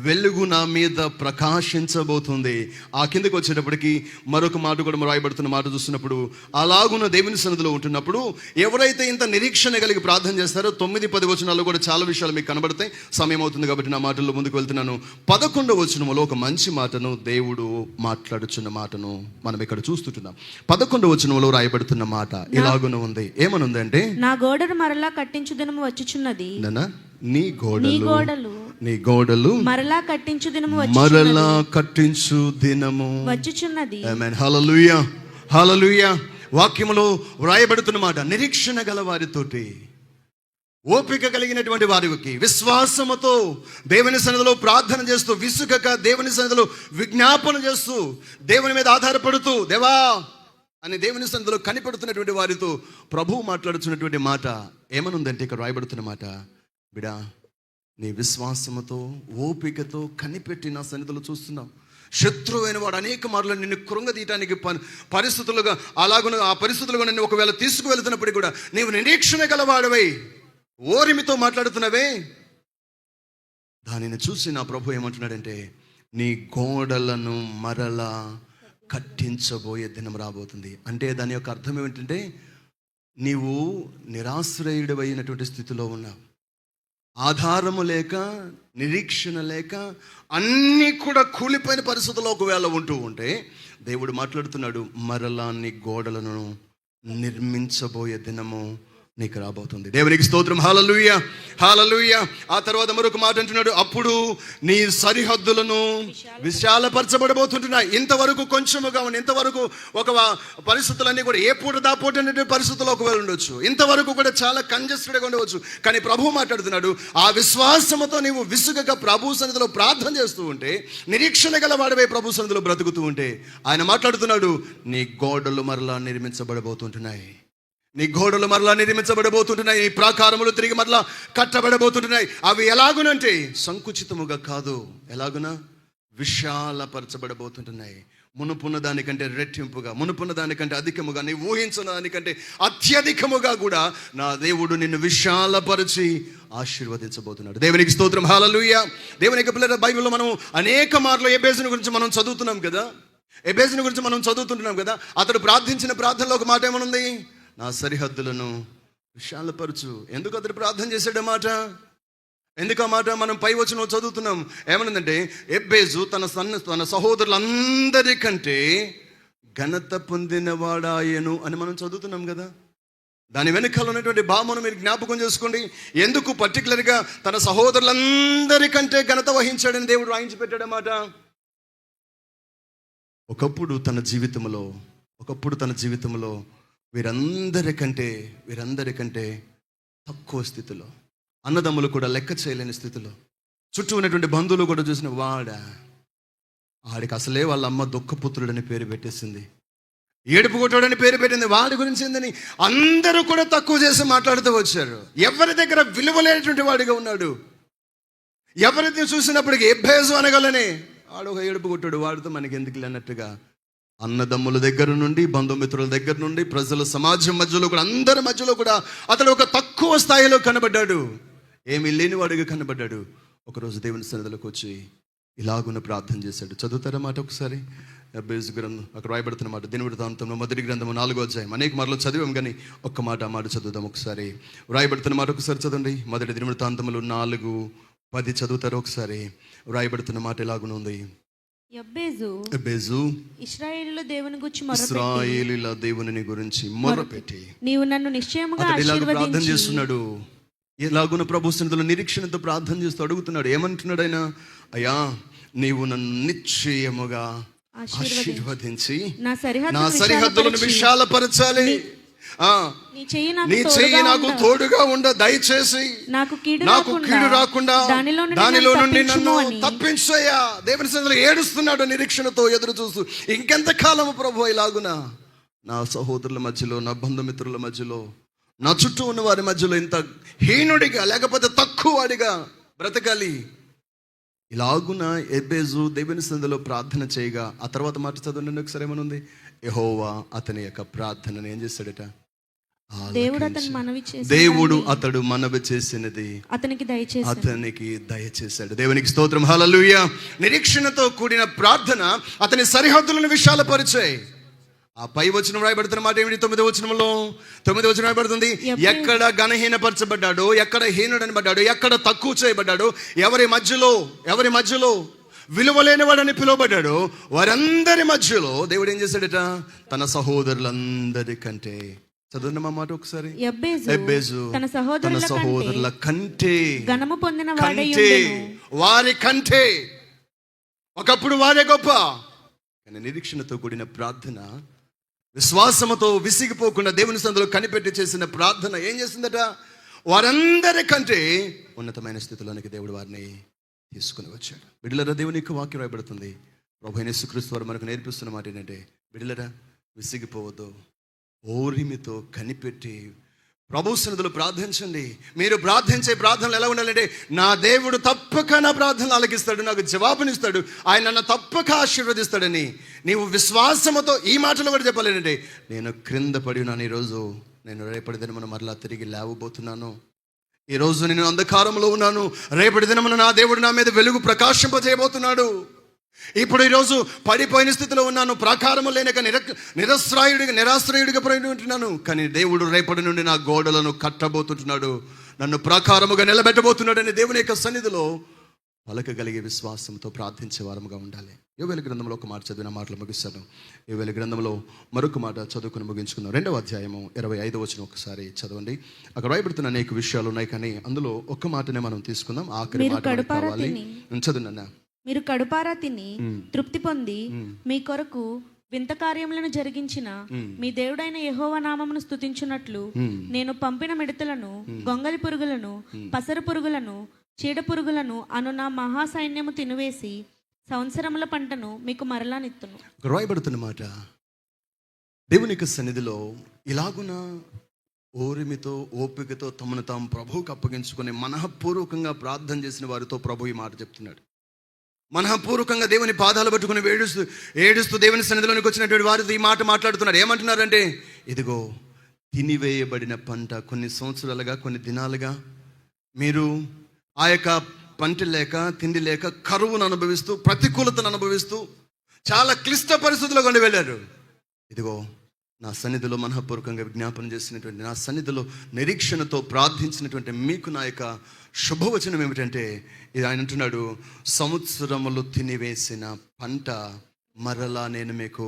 వెలుగు నా మీద ప్రకాశించబోతుంది. ఆ కిందకి వచ్చేటప్పటికి మరొక మాట కూడా రాయబడుతున్న మాట చూస్తున్నప్పుడు, అలాగున్న దేవుని సన్నిధిలో ఉంటున్నప్పుడు ఎవరైతే ఇంత నిరీక్షణ కలిగి ప్రార్థన చేస్తారో, 9-10 వచనాల్లో కూడా చాలా విషయాలు మీకు కనబడతాయి. సమయం అవుతుంది కాబట్టి నా మాటల్లో ముందుకు వెళ్తున్నాను. 11వ వచనంలో ఒక మంచి మాటను, దేవుడు మాట్లాడుచున్న మాటను మనం ఇక్కడ చూస్తుంటున్నాం. 11వ వచనంలో రాయబడుతున్న మాట ఇలాగున ఉంది. ఏమనుంది అంటే, నా గోడను మరలా కట్టించు దినము వచ్చుచున్నది. నీ గోడలు మరలా కట్టించు దినము వచ్చుచున్నది. ఆమేన్, హల్లెలూయా, హల్లెలూయా. వాక్యములో వ్రాయబడుతున్న మాట, నిరీక్షణ గల వారితోటి, ఓపిక కలిగినటువంటి వారికి, విశ్వాసముతో దేవుని సన్నిధిలో ప్రార్థన చేస్తూ, విసుగక దేవుని సన్నిధిలో విజ్ఞాపన చేస్తూ, దేవుని మీద ఆధారపడుతూ, దేవా అని దేవుని సన్నిధిలో కనిపెడుతున్నటువంటి వారితో ప్రభువు మాట్లాడుతున్నటువంటి మాట ఏమనుందంటే, ఇక్కడ రాయబడుతున్న మాట, బిడా నీ విశ్వాసముతో, ఓపికతో కనిపెట్టి నా సన్నిధిలో చూస్తున్నావు. శత్రువైన వాడు అనేక మార్లు నిన్ను కృంగదీయటానికి పరిస్థితులుగా, అలాగున ఆ పరిస్థితులుగా నిన్ను ఒకవేళ తీసుకువెళ్తున్నప్పటికీ కూడా నీవు నిరీక్షణ గలవాడవై ఓరిమితో మాట్లాడుతున్నావే, దానిని చూసి నా ప్రభు ఏమంటున్నాడంటే, నీ గోడలను మరలా కట్టించబోయే దినం రాబోతుంది. అంటే దాని యొక్క అర్థం ఏమిటంటే, నీవు నిరాశ్రయుడమైనటువంటి స్థితిలో ఉన్నావు, ఆధారము లేక, నిరీక్షణ లేక, అన్నీ కూడా కూలిపోయిన పరిస్థితుల్లో ఒకవేళ ఉంటూ ఉంటే దేవుడు మాట్లాడుతున్నాడు, మరలా నీ గోడలను నిర్మించబోయే దినము నీకు రాబోతుంది. దేవునికి స్తోత్రం. హల్లెలూయా, హల్లెలూయా. ఆ తర్వాత మరొక మాట అంటున్నాడు, అప్పుడు నీ సరిహద్దులను విశాలపరచబడబోతుంటున్నాయి. ఇంతవరకు కొంచెముగా ఉంది, ఇంతవరకు ఒక పరిస్థితులన్నీ కూడా ఏ పూట దాపోట అనే పరిస్థితుల్లో ఒకవేళ ఉండొచ్చు, ఇంతవరకు కూడా చాలా కంజెస్టెడ్గా ఉండవచ్చు. కానీ ప్రభువు మాట్లాడుతున్నాడు, ఆ విశ్వాసముతో నీవు విసుగగా ప్రభు సన్నిధిలో ప్రార్థన చేస్తూ ఉంటే, నిరీక్షణ గల వాడివై ప్రభు సన్నిధిలో బ్రతుకుతూ ఉంటే, ఆయన మాట్లాడుతున్నాడు, నీ గోడలు మరలా నిర్మించబడబోతుంటున్నాయి, నీ గోడలు మరలా నిర్మించబడబోతుంటున్నాయి, నీ ప్రాకారములు తిరిగి మరలా కట్టబడబోతుంటున్నాయి. అవి ఎలాగునంటే సంకుచితముగా కాదు, ఎలాగునా విశాలపరచబడబోతుంటున్నాయి. మునుపున్న దానికంటే రెట్టింపుగా, మునుపున్న దానికంటే అధికముగా, నీ ఊహించిన దానికంటే అత్యధికముగా కూడా నా దేవుడు నిన్ను విశాలపరిచి ఆశీర్వదించబోతున్నాడు. దేవునికి స్తోత్రం. హల్లెలూయా. దేవునికి పిల్లల బైబిల్లో మనం అనేక మార్లు ఎబేసుని గురించి మనం చదువుతున్నాం కదా, ఎబేసుని గురించి మనం చదువుతుంటున్నాం కదా. అతడు ప్రార్థించిన ప్రార్థనలో ఒక మాట ఏమనుంది, నా సరిహద్దులను విశాలపరచు. ఎందుకు అతడు ప్రార్థన చేశాడన్నమాట? ఎందుకు ఆ మాట మనం పై వచనం చదువుతున్నాం? ఏమనుందంటే, ఎబ్బేజు తన సహోదరులందరికంటే ఘనత పొందినవాడాయను అని మనం చదువుతున్నాం కదా. దాని వెనకాల ఉన్నటువంటి భావమును మీరు జ్ఞాపకం చేసుకోండి. ఎందుకు పర్టికులర్గా తన సహోదరులందరికంటే ఘనత వహించాడని దేవుడు రాయించి పెట్టాడన్నమాట. ఒకప్పుడు తన జీవితంలో వీరందరికంటే తక్కువ స్థితిలో, అన్నదమ్ములు కూడా లెక్క చేయలేని స్థితిలో, చుట్టూ ఉన్నటువంటి బంధువులు కూడా చూసిన ఆడికి అసలే వాళ్ళ అమ్మ దుఃఖపుత్రుడని పేరు పెట్టేసింది, ఏడుపు కొట్టాడని పేరు పెట్టింది. వాడి గురించి ఏందని అందరూ కూడా తక్కువ చేసి మాట్లాడుతూ వచ్చారు. ఎవరి దగ్గర విలువలేనటువంటి వాడిగా ఉన్నాడు. ఎవరిని చూసినప్పటికీ ఎబ్బేజు అనగలనే వాడు ఒక ఏడుపు కొట్టాడు, వాడితో మనకి ఎందుకు అన్నట్టుగా అన్నదమ్ముల దగ్గర నుండి, బంధుమిత్రుల దగ్గర నుండి, ప్రజల సమాజం మధ్యలో కూడా, అందరి మధ్యలో కూడా అతడు ఒక తక్కువ స్థాయిలో కనబడ్డాడు, ఏమీ లేనివాడిగా కనబడ్డాడు. ఒకరోజు దేవుని సన్నిధిలోకి వచ్చి ఇలాగున్న ప్రార్థన చేశాడు. చదువుతారా మాట ఒకసారి? ఎబ్బేజు గ్రంథం అక్కడ రాయబడుతున్న మాట, దినవృత్తాంతంలో 1వ గ్రంథము 4వ అధ్యాయం. అనేక మార్లు చదివాం కానీ ఒక్క మాట ఆ మాట చదువుదాం ఒకసారి. రాయబడుతున్న మాట ఒకసారి చదవండి. 1 దినవృత్తాంతములు 4:10 చదువుతారు ఒకసారి. రాయబడుతున్న మాట ఎలాగునుంది? ఎబ్బేజు ఇశ్రాయేలీయుల దేవుని గురించి మొరపెట్టి నీవు నన్ను నిశ్చయముగా ప్రార్థన చేస్తున్నాడు. ఎలాగున ప్రభు సన్నిధిలో నిరీక్షణతో ప్రార్థన చేస్తూ అడుగుతున్నాడు. ఏమంటున్నాడు ఆయన? అయ్యా, నీవు నన్ను నిశ్చయముగా ఆశీర్వదించి నా సరిహద్దులను విశాలపరచాలి. నీ చెయ్యి నాకు తోడుగా ఉండ, దయచేసి నాకు కీడు రాకుండా దానిలో నుండి నన్ను తప్పించయ్యా. దేవుని సన్నిధిలో ఏడుస్తున్నాడు నిరీక్షణతో ఎదురు చూస్తూ. ఇంకెంత కాలము ప్రభు ఇలాగునా నా సహోదరుల మధ్యలో, నా బంధుమిత్రుల మధ్యలో, నా చుట్టూ ఉన్న వారి మధ్యలో ఇంత హీనుడిగా లేకపోతే తక్కువ వాడిగా బ్రతకాలి? ఇలాగున ఎబ్బేజు దేవుని సన్నిధిలో ప్రార్థన చేయగా, ఆ తర్వాత మాట చదవండి ఒకసారి. ఏమనుంది? యెహోవా అతని యొక్క ప్రార్థనను ఏం చేశాడట? దేవుడు అతడు మనవి చేసినది అతనికి దయచేశాడు. దేవునికి స్తోత్రం. హల్లెలూయా. నిరీక్షణతో కూడిన ప్రార్థన అతని సరిహద్దులను విశాలపరిచాయి. ఆ పై వచనం రాయబడుతున్న మాట ఏమిటి? 9వ వచనం రాయబడుతుంది, ఎక్కడ ఘనహీనపరచబడ్డాడో, ఎక్కడ హీనుడని పడ్డాడో, ఎక్కడ తక్కువ చేయబడ్డాడో, ఎవరి మధ్యలో విలువలేనివాడని పిలువబడ్డాడో వారందరి మధ్యలో దేవుడు ఏం చేశాడట? తన సహోదరులందరికంటే, చదువున్న మా మాట ఒకసారి. ఎబ్బేజు తన సహోదరుల కంటే ఘనము పొందిన వారి కంటే, ఒకప్పుడు వారే గొప్ప. కానీ నిరీక్షణతో కూడిన ప్రార్థన, విశ్వాసముతో విసిగిపోకుండా దేవుని సన్నిధిలో కనిపెట్టి చేసిన ప్రార్థన ఏం చేసిందట? వారందరికంటే ఉన్నతమైన స్థితిలోనికి దేవుడు వారిని తీసుకుని వచ్చాడు. బిడ్డలరా, దేవుని యొక్క వాక్యం రాయబడుతుంది. ప్రభువైన యేసుక్రీస్తు వారు మనకు నేర్పిస్తున్న మాట ఏంటంటే, బిడ్డలరా విసిగిపోవద్దు, ఓరిమితో కనిపెట్టి ప్రభు సన్నిధిలో ప్రార్థించండి. మీరు ప్రార్థించే ప్రార్థనలు ఎలా ఉండాలంటే, నా దేవుడు తప్పక నా ప్రార్థనలు ఆలకిస్తాడు, నాకు జవాబునిస్తాడు, ఆయన నన్ను తప్పక ఆశీర్వదిస్తాడని నీవు విశ్వాసముతో ఈ మాటలు కూడా చెప్పాలంటే, నేను క్రింద పడి ఉన్నాను, ఈరోజు నేను రేపటి దినమున మరలా తిరిగి లేవబోతున్నాను, ఈరోజు నేను అంధకారంలో ఉన్నాను, రేపటి దినమున నా దేవుడు నా మీద వెలుగు ప్రకాశింపజేయబోతున్నాడు, ఇప్పుడు ఈరోజు పడిపోయిన స్థితిలో ఉన్నాను, ప్రాకారము లేనక నిరాశ్రయుడిగా పడి ఉంటున్నాను, కానీ దేవుడు రేపటి నుండి నా గోడలను కట్టబోతుంటున్నాడు, నన్ను ప్రాకారముగా నిలబెట్టబోతున్నాడని దేవుని యొక్క సన్నిధిలో పలకగలిగే విశ్వాసంతో ప్రార్థించే వారముగా ఉండాలి. యోవేలు గ్రంథంలో ఒక మాట చదివిన మాటలు ముగిస్తాను. యోవేలు గ్రంథంలో మరొక మాట చదువుకుని ముగించుకుందాం. 2వ అధ్యాయము 25వ వచనం ఒకసారి చదవండి. అక్కడ రాయబడుతున్న అనేక విషయాలు ఉన్నాయి, కానీ అందులో ఒక్క మాటనే మనం తీసుకుందాం. ఆఖరి మాట కావాలి. చదువునన్నా. మీరు కడుపారా తిని తృప్తి పొంది మీ కొరకు వింత కార్యములను జరిగించిన మీ దేవుడైన యెహోవా నామమును స్తుతించున్నట్లు నేను పంపిన మిడతలను, గొంగలి పురుగులను, పసరు పురుగులను, చీడ పురుగులను అను నా మహాసైన్యము తినివేసి సంవత్సరముల పంటను మీకు మరలా నిత్తును. రాయబడుతున్న మాట, దేవుని యొక్క సన్నిధిలో ఇలాగున ఓరిమితో ఓపికతో తమను తాము ప్రభువుకు అప్పగించుకొని మనఃపూర్వకంగా ప్రార్థన చేసిన వారితో ప్రభు ఈ మాట చెప్తున్నాడు. మనఃపూర్వకంగా దేవుని పాదాలు పట్టుకుని ఏడుస్తూ దేవుని సన్నిధిలోనికి వచ్చినటువంటి వారితో ఈ మాట మాట్లాడుతున్నారు. ఏమంటున్నారంటే, ఇదిగో తినివేయబడిన పంట, కొన్ని సంవత్సరాలుగా కొన్ని దినాలుగా మీరు ఆ యొక్క పంట లేక తిండి లేక కరువును అనుభవిస్తూ ప్రతికూలతను అనుభవిస్తూ చాలా క్లిష్ట పరిస్థితుల్లో కొండి వెళ్ళారు. ఇదిగో నా సన్నిధిలో మనఃపూర్వకంగా విజ్ఞాపన చేసినటువంటి, నా సన్నిధిలో నిరీక్షణతో ప్రార్థించినటువంటి మీకు నా యొక్క శుభవచనం ఏమిటంటే, ఇది ఆయన అంటున్నాడు, సంవత్సరములు తినివేసిన పంట మరలా నేను మీకు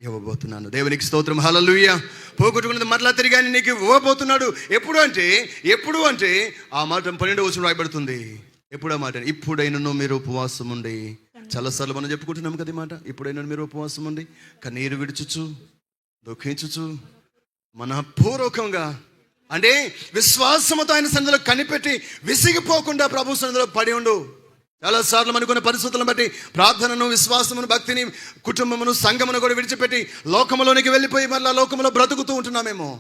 ఇవ్వబోతున్నాను. దేవునికి స్తోత్రం, హల్లెలూయా. పోగొట్టుకున్నది మరలా తిరిగి ఆయన నీకు ఇవ్వబోతున్నాడు. ఎప్పుడు అంటే ఆ మాట 12వ వచనం రాయబడుతుంది. ఎప్పుడు ఆ మాట, ఇప్పుడైనను మీరు ఉపవాసం ఉండి, చాలాసార్లు మనం చెప్పుకుంటున్నాం కదా ఈ మాట, ఇప్పుడైనా మీరు ఉపవాసం ఉండి కన్నీరు విడుచుచు దుఃఖించుచు మనఃపూర్వకంగా, అంటే విశ్వాసముతో ఆయన సన్నిధిలో కనిపెట్టి విసిగిపోకుండా ప్రభు సన్నిధిలో పడి ఉండు. చాలాసార్లు మనకున్న పరిస్థితులను బట్టి ప్రార్థనను, విశ్వాసమును, భక్తిని, కుటుంబమును, సంఘమును కూడా విడిచిపెట్టి లోకములోనికి వెళ్ళిపోయి మళ్ళీ లోకములో బ్రతుకుతూ ఉంటున్నామేమో.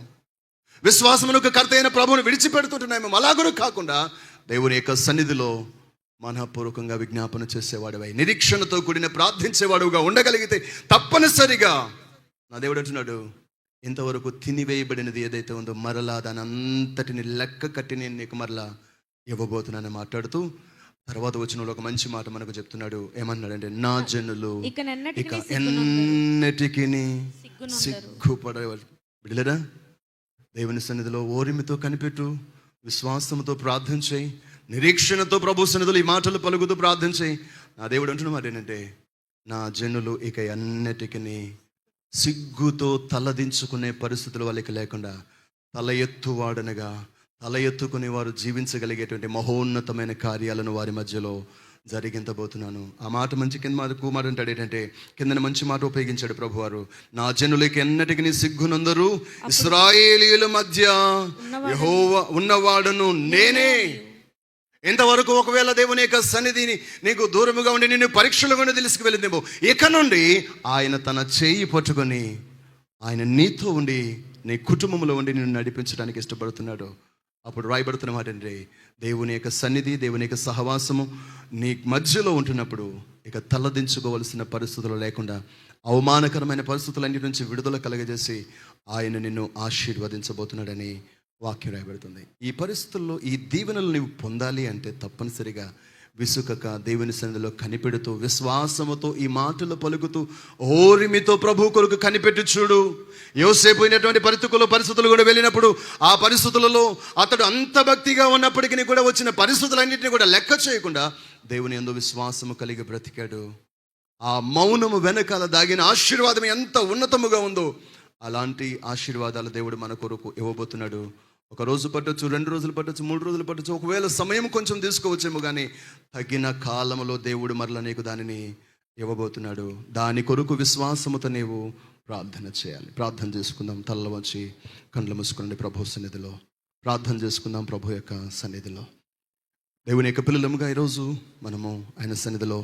విశ్వాసమునకు కర్త అయిన ప్రభువును విడిచిపెడుతుంటున్నామేమో. అలాగూ కాకుండా దేవుని యొక్క సన్నిధిలో మనఃపూర్వకంగా విజ్ఞాపన చేసేవాడివై, నిరీక్షణతో కూడిన ప్రార్థించేవాడుగా ఉండగలిగితే తప్పనిసరిగా నా దేవుడు అంటున్నాడు, ఇంతవరకు తినివేయబడినది ఏదైతే ఉందో మరలా దాని అంతటిని లెక్క కట్టి నేను నీకు మరలా ఇవ్వబోతున్నానని మాట్లాడుతూ తర్వాత వచ్చిన ఒక మంచి మాట మనకు చెప్తున్నాడు. ఏమన్నాడంటే, నా జనులు ఇక ఎన్నటికి సిగ్గుపడేవారు. బిడ్డలారా, దేవుని సన్నిధిలో ఓరిమితో కనిపెట్టు, విశ్వాసంతో ప్రార్థన చేయి, నిరీక్షణతో ప్రభు సన్నిధిలో ఈ మాటలు పలుకుతూ ప్రార్థన చేయి. నా దేవుడు అంటున్న మాట ఏంటంటే, నా జనులు ఇక ఎన్నటికి సిగ్గుతో తలదించుకునే పరిస్థితులు వాళ్ళకి లేకుండా తల ఎత్తువాడనగా తల ఎత్తుకుని వారు జీవించగలిగేటువంటి మహోన్నతమైన కార్యాలను వారి మధ్యలో జరిగించబోతున్నాను. ఆ మాట మంచి కింద మాట అంటాడు ఏంటంటే, కిందన మంచి మాట ఉపయోగించాడు ప్రభువారు, నా జనులకి ఎన్నటికి సిగ్గునందరూ ఇశ్రాయేలీయుల మధ్య యెహోవా ఉన్నవాడును నేనే. ఇంతవరకు ఒకవేళ దేవుని యొక్క సన్నిధిని నీకు దూరముగా ఉండి నిన్ను పరీక్షలు కూడా తీసుకువెళ్ళిందేమో, ఇక నుండి ఆయన తన చేయి పట్టుకొని ఆయన నీతో ఉండి నీ కుటుంబంలో ఉండి నిన్ను నడిపించడానికి ఇష్టపడుతున్నాడు. అప్పుడు రాయబడుతున్న మాట అంటే, దేవుని యొక్క సన్నిధి, దేవుని యొక్క సహవాసము నీ మధ్యలో ఉంటున్నప్పుడు ఇక తలదించుకోవలసిన పరిస్థితులు లేకుండా అవమానకరమైన పరిస్థితులన్నిటి నుంచి విడుదల కలగజేసి ఆయన నిన్ను ఆశీర్వదించబోతున్నాడని వాక్యం రాయబడుతుంది. ఈ పరిస్థితుల్లో ఈ దీవెనలు నీవు పొందాలి అంటే తప్పనిసరిగా విసుకక దేవుని సన్నిధిలో కనిపెడుతూ విశ్వాసముతో ఈ మాటలు పలుకుతూ ఓరిమితో ప్రభు కొరకు కనిపెట్టి చూడు. యోసేపు అయినటువంటి పరిస్థితులు కూడా వెళ్ళినప్పుడు ఆ పరిస్థితులలో అతడు అంత భక్తిగా ఉన్నప్పటికీ కూడా వచ్చిన పరిస్థితులన్నింటినీ కూడా లెక్క చేయకుండా దేవుని యందు విశ్వాసము కలిగి బ్రతికాడు. ఆ మౌనము వెనకాల దాగిన ఆశీర్వాదం ఎంత ఉన్నతముగా ఉందో అలాంటి ఆశీర్వాదాలు దేవుడు మన కొరకు ఇవ్వబోతున్నాడు. ఒక రోజు పట్టొచ్చు, 2 రోజులు పట్టొచ్చు, 3 రోజులు పట్టొచ్చు, ఒకవేళ సమయం కొంచెం తీసుకోవచ్చేమో, కానీ తగిన కాలంలో దేవుడు మరలా నీకు దానిని ఇవ్వబోతున్నాడు. దాని కొరకు విశ్వాసముతో నీవు ప్రార్థన చేయాలి. ప్రార్థన చేసుకుందాం. తల్ల వచ్చి కండ్లు మూసుకోండి. ప్రభు సన్నిధిలో ప్రార్థన చేసుకుందాం. ప్రభు యొక్క సన్నిధిలో దేవుని యొక్క పిల్లలముగా ఈరోజు మనము ఆయన సన్నిధిలో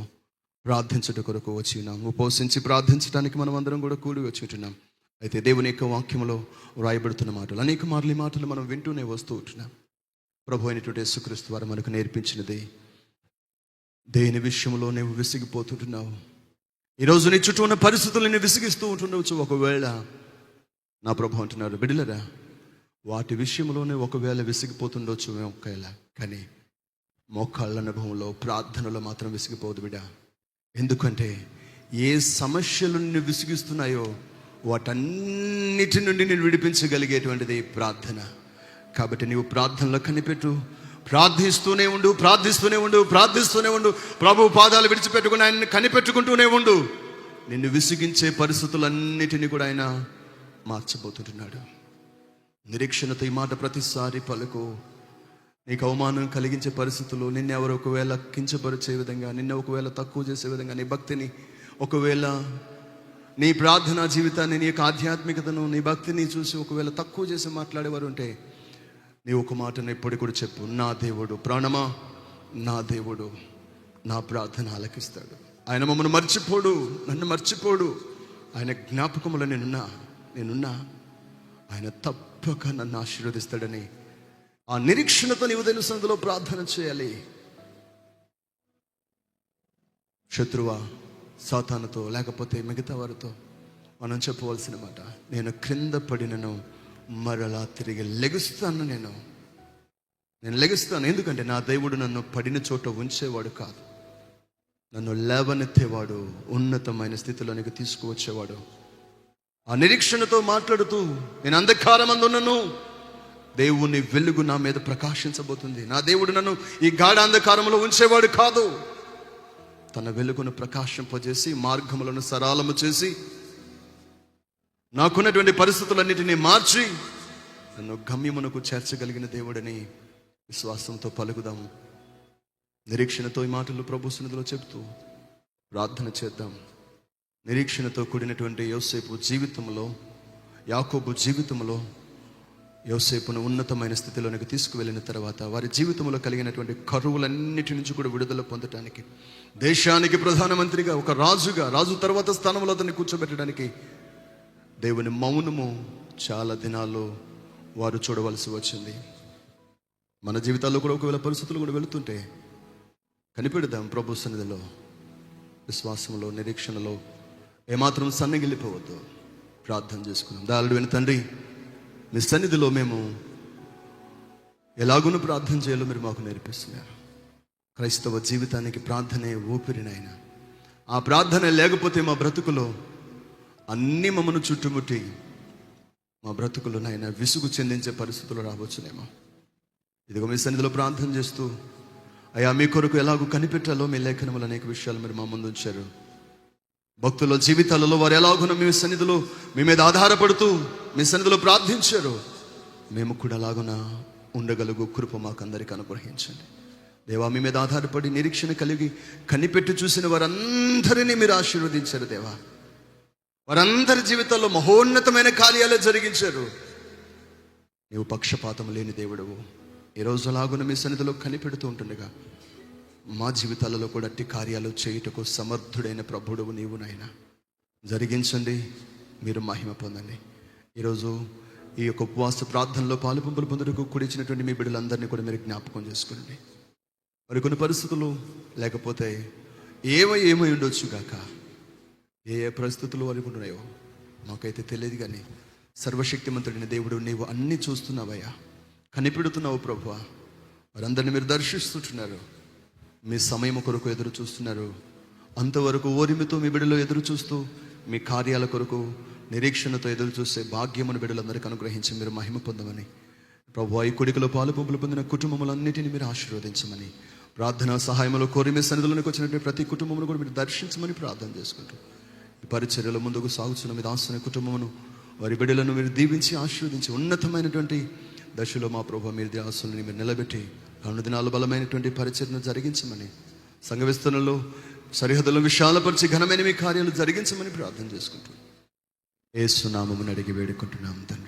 ప్రార్థించడం కొరకు వచ్చి ఉన్నాం. ఉపవసించి ప్రార్థించడానికి మనం అందరం కూడా కూడి వచ్చి ఉంటున్నాం. అయితే దేవుని యొక్క వాక్యంలో వ్రాయబడుతున్న మాటలు అనేక మార్లు ఈ మాటలు మనం వింటూనే వస్తూ ఉంటున్నాం. ప్రభు అయినటువంటి యేసుక్రీస్తు వారు మనకు నేర్పించినది, దేని విషయంలో నువ్వు విసిగిపోతుంటున్నావు, ఈరోజు నీ చుట్టూ ఉన్న పరిస్థితులను విసిగిస్తూ ఉంటుండవచ్చు. ఒకవేళ నా ప్రభు అంటున్నారు, బిడ్డలరా, వాటి విషయంలోనే ఒకవేళ విసిగిపోతుండొచ్చు ఒకవేళ, కానీ మోకాళ్ళ అనుభవంలో ప్రార్థనలో మాత్రం విసిగిపోదు బిడ్డ. ఎందుకంటే ఏ సమస్యలు నిన్ను విసిగిస్తున్నాయో వాటన్నిటి నుండి నేను విడిపించగలిగేటువంటిది ప్రార్థన. కాబట్టి నీవు ప్రార్థనలో కనిపెట్టు, ప్రార్థిస్తూనే ఉండు, ప్రార్థిస్తూనే ఉండు, ప్రార్థిస్తూనే ఉండు. ప్రభు పాదాలు విడిచిపెట్టుకుని ఆయన్ని కనిపెట్టుకుంటూనే ఉండు. నిన్ను విసిగించే పరిస్థితులన్నిటినీ కూడా ఆయన మార్చబోతుంటున్నాడు. నిరీక్షణతో ఈ మాట ప్రతిసారి పలుకు. నీకు అవమానం కలిగించే పరిస్థితులు, నిన్నెవరు ఒకవేళ కించపరిచే విధంగా, నిన్న ఒకవేళ తక్కువ చేసే విధంగా, నీ భక్తిని ఒకవేళ, నీ ప్రార్థనా జీవితాన్ని, నీ యొక్క ఆధ్యాత్మికతను, నీ భక్తిని చూసి ఒకవేళ తక్కువ చేసి మాట్లాడేవారు ఉంటే, నీ ఒక మాటను ఎప్పుడు కూడా చెప్పు, నా దేవుడు, ప్రాణమా నా దేవుడు నా ప్రార్థన ఆలకిస్తాడు. ఆయన మమ్మల్ని మర్చిపోడు, నన్ను మర్చిపోడు. ఆయన జ్ఞాపకములో నేనున్నా ఆయన తప్పక నన్ను ఆశీర్వదిస్తాడని ఆ నిరీక్షణతో నీవు తెలుసులో ప్రార్థన చేయాలి. శత్రువా, సాతానుతో లేకపోతే మిగతా వారితో మనం చెప్పవలసిన మాట, నేను క్రింద పడినను మరలా తిరిగి లెగుస్తాను. నేను లెగుస్తాను. ఎందుకంటే నా దేవుడు నన్ను పడిన చోట ఉంచేవాడు కాదు, నన్ను లేవనెత్తేవాడు, ఉన్నతమైన స్థితిలోనికి తీసుకువచ్చేవాడు. ఆ నిరీక్షణతో మాట్లాడుతూ, నేను అంధకారమందున్నను, దేవుని వెలుగు నా మీద ప్రకాశించబోతుంది. నా దేవుడు నన్ను ఈ గాఢ అంధకారంలో ఉంచేవాడు కాదు, తన వెలుగును ప్రకాశింపజేసి మార్గములను సరళము చేసి నాకున్నటువంటి పరిస్థితులన్నిటినీ మార్చి నన్ను గమ్యమునకు చేర్చగలిగిన దేవుడని విశ్వాసంతో పలుకుదాం. నిరీక్షణతో ఈ మాటలు ప్రభు సన్నిధిలో చెప్తూ ప్రార్థన చేద్దాం. నిరీక్షణతో కూడినటువంటి యోసేపు జీవితంలో, యాకోబు జీవితంలో యోసేపును ఉన్నతమైన స్థితిలోనికి తీసుకువెళ్ళిన తర్వాత వారి జీవితంలో కలిగినటువంటి కరువులన్నిటి నుంచి కూడా విడుదల పొందటానికి, దేశానికి ప్రధానమంత్రిగా, ఒక రాజు తర్వాత స్థానంలో అతన్ని కూర్చోబెట్టడానికి దేవుని మౌనము చాలా దినాల్లో వారు చూడవలసి వచ్చింది. మన జీవితాల్లో కూడా ఒకవేళ పరిస్థితులు కూడా వెళుతుంటే కనిపెడదాం ప్రభు సన్నిధిలో, విశ్వాసంలో, నిరీక్షణలో ఏమాత్రం సన్నగిల్లిపోవద్దు. ప్రార్థన చేసుకున్నాం. దయాళుడైన తండ్రి, మీ సన్నిధిలో మేము ఎలాగునూ ప్రార్థన చేయాలో మీరు మాకు నేర్పిస్తున్నారు. క్రైస్తవ జీవితానికి ప్రార్థనే ఊపిరినైనా, ఆ ప్రార్థన లేకపోతే మా బ్రతుకులో అన్నీ మమ్మను చుట్టుముట్టి మా బ్రతుకులు నాయన విసుగు చెందించే పరిస్థితులు రావచ్చునేమో. ఇదిగో మీ సన్నిధిలో ప్రార్థన చేస్తూ, అయ్యా మీ కొరకు ఎలాగూ కనిపెట్టాలో మీ లేఖనములు అనేక విషయాలు మీరు మా ముందు ఉంచారు. భక్తుల జీవితాలలో వారు ఎలాగునో మీ సన్నిధిలో మీ మీద ఆధారపడుతూ మీ సన్నిధిలో ప్రార్థించారు. మేము కూడా అలాగున ఉండగలుగు కృప మాకు అందరికీ అనుగ్రహించండి. దేవా, మీ మీద ఆధారపడి నిరీక్షణ కలిగి కనిపెట్టి చూసిన వారందరినీ మీరు ఆశీర్వదించారు. దేవా, వారందరి జీవితాల్లో మహోన్నతమైన కార్యాలు జరిగించారు. నీవు పక్షపాతం లేని దేవుడవు. ఈరోజు అలాగున మీ సన్నిధిలో కనిపెడుతూ ఉంటుండగా మా జీవితాలలో కూడా అట్టి కార్యాలు చేయుటకు సమర్థుడైన ప్రభుడవు నీవు నాయన. జరిగించండి, మీరు మహిమ పొందండి. ఈరోజు ఈ యొక్క ఉపవాస ప్రార్థనలో పాలు పంపులు పొందుటకు కూడిచ్చినటువంటి మీ బిడ్డలందరినీ కూడా మీరు జ్ఞాపకం చేసుకోండి. మరి కొన్ని పరిస్థితులు లేకపోతే ఏమై ఉండొచ్చు గాక, ఏ పరిస్థితులు వారికి ఉన్నాయో మాకైతే తెలియదు, కానీ సర్వశక్తిమంతుడైన దేవుడు నీవు అన్నీ చూస్తున్నావయ్యా, కనిపెడుతున్నావు ప్రభువా. వారందరినీ మీరు దర్శిస్తుంటున్నారు. మీ సమయం కొరకు ఎదురు చూస్తున్నారు. అంతవరకు ఓరిమితో మీ బిడ్డలో ఎదురు చూస్తూ మీ కార్యాల కొరకు నిరీక్షణతో ఎదురు చూసే భాగ్యమును బిడ్డలందరికీ అనుగ్రహించి మీరు మహిమ పొందమని ప్రభువా, ఈ కొడుకులో పాలు పంపులు పొందిన కుటుంబములన్నిటిని మీరు ఆశీర్వదించమని, ప్రార్థనా సహాయంలో కోరి మీ సన్నిధిలోనికి వచ్చినటువంటి ప్రతి కుటుంబమును కూడా మీరు దర్శించమని ప్రార్థన చేసుకుంటూ ఈ పరిచర్యలో ముందుకు సాగుతున్న మీ దాసుని కుటుంబమును, వారి బిడ్డలను మీరు దీవించి ఆశీర్వదించి ఉన్నతమైనటువంటి దశలో మా ప్రభు మీరు దాసులని మీరు నిలబెట్టి రెండు దినాలు బలమైనటువంటి పరిచర్యను జరిగించమని, సంఘ విస్తరణలో సరిహద్దులను విశాలపరిచి ఘనమైన మీ కార్యాలు జరిగించమని ప్రార్థన చేసుకుంటూ యేసు నామమున అడిగి వేడుకుంటున్నాం తండ్రి.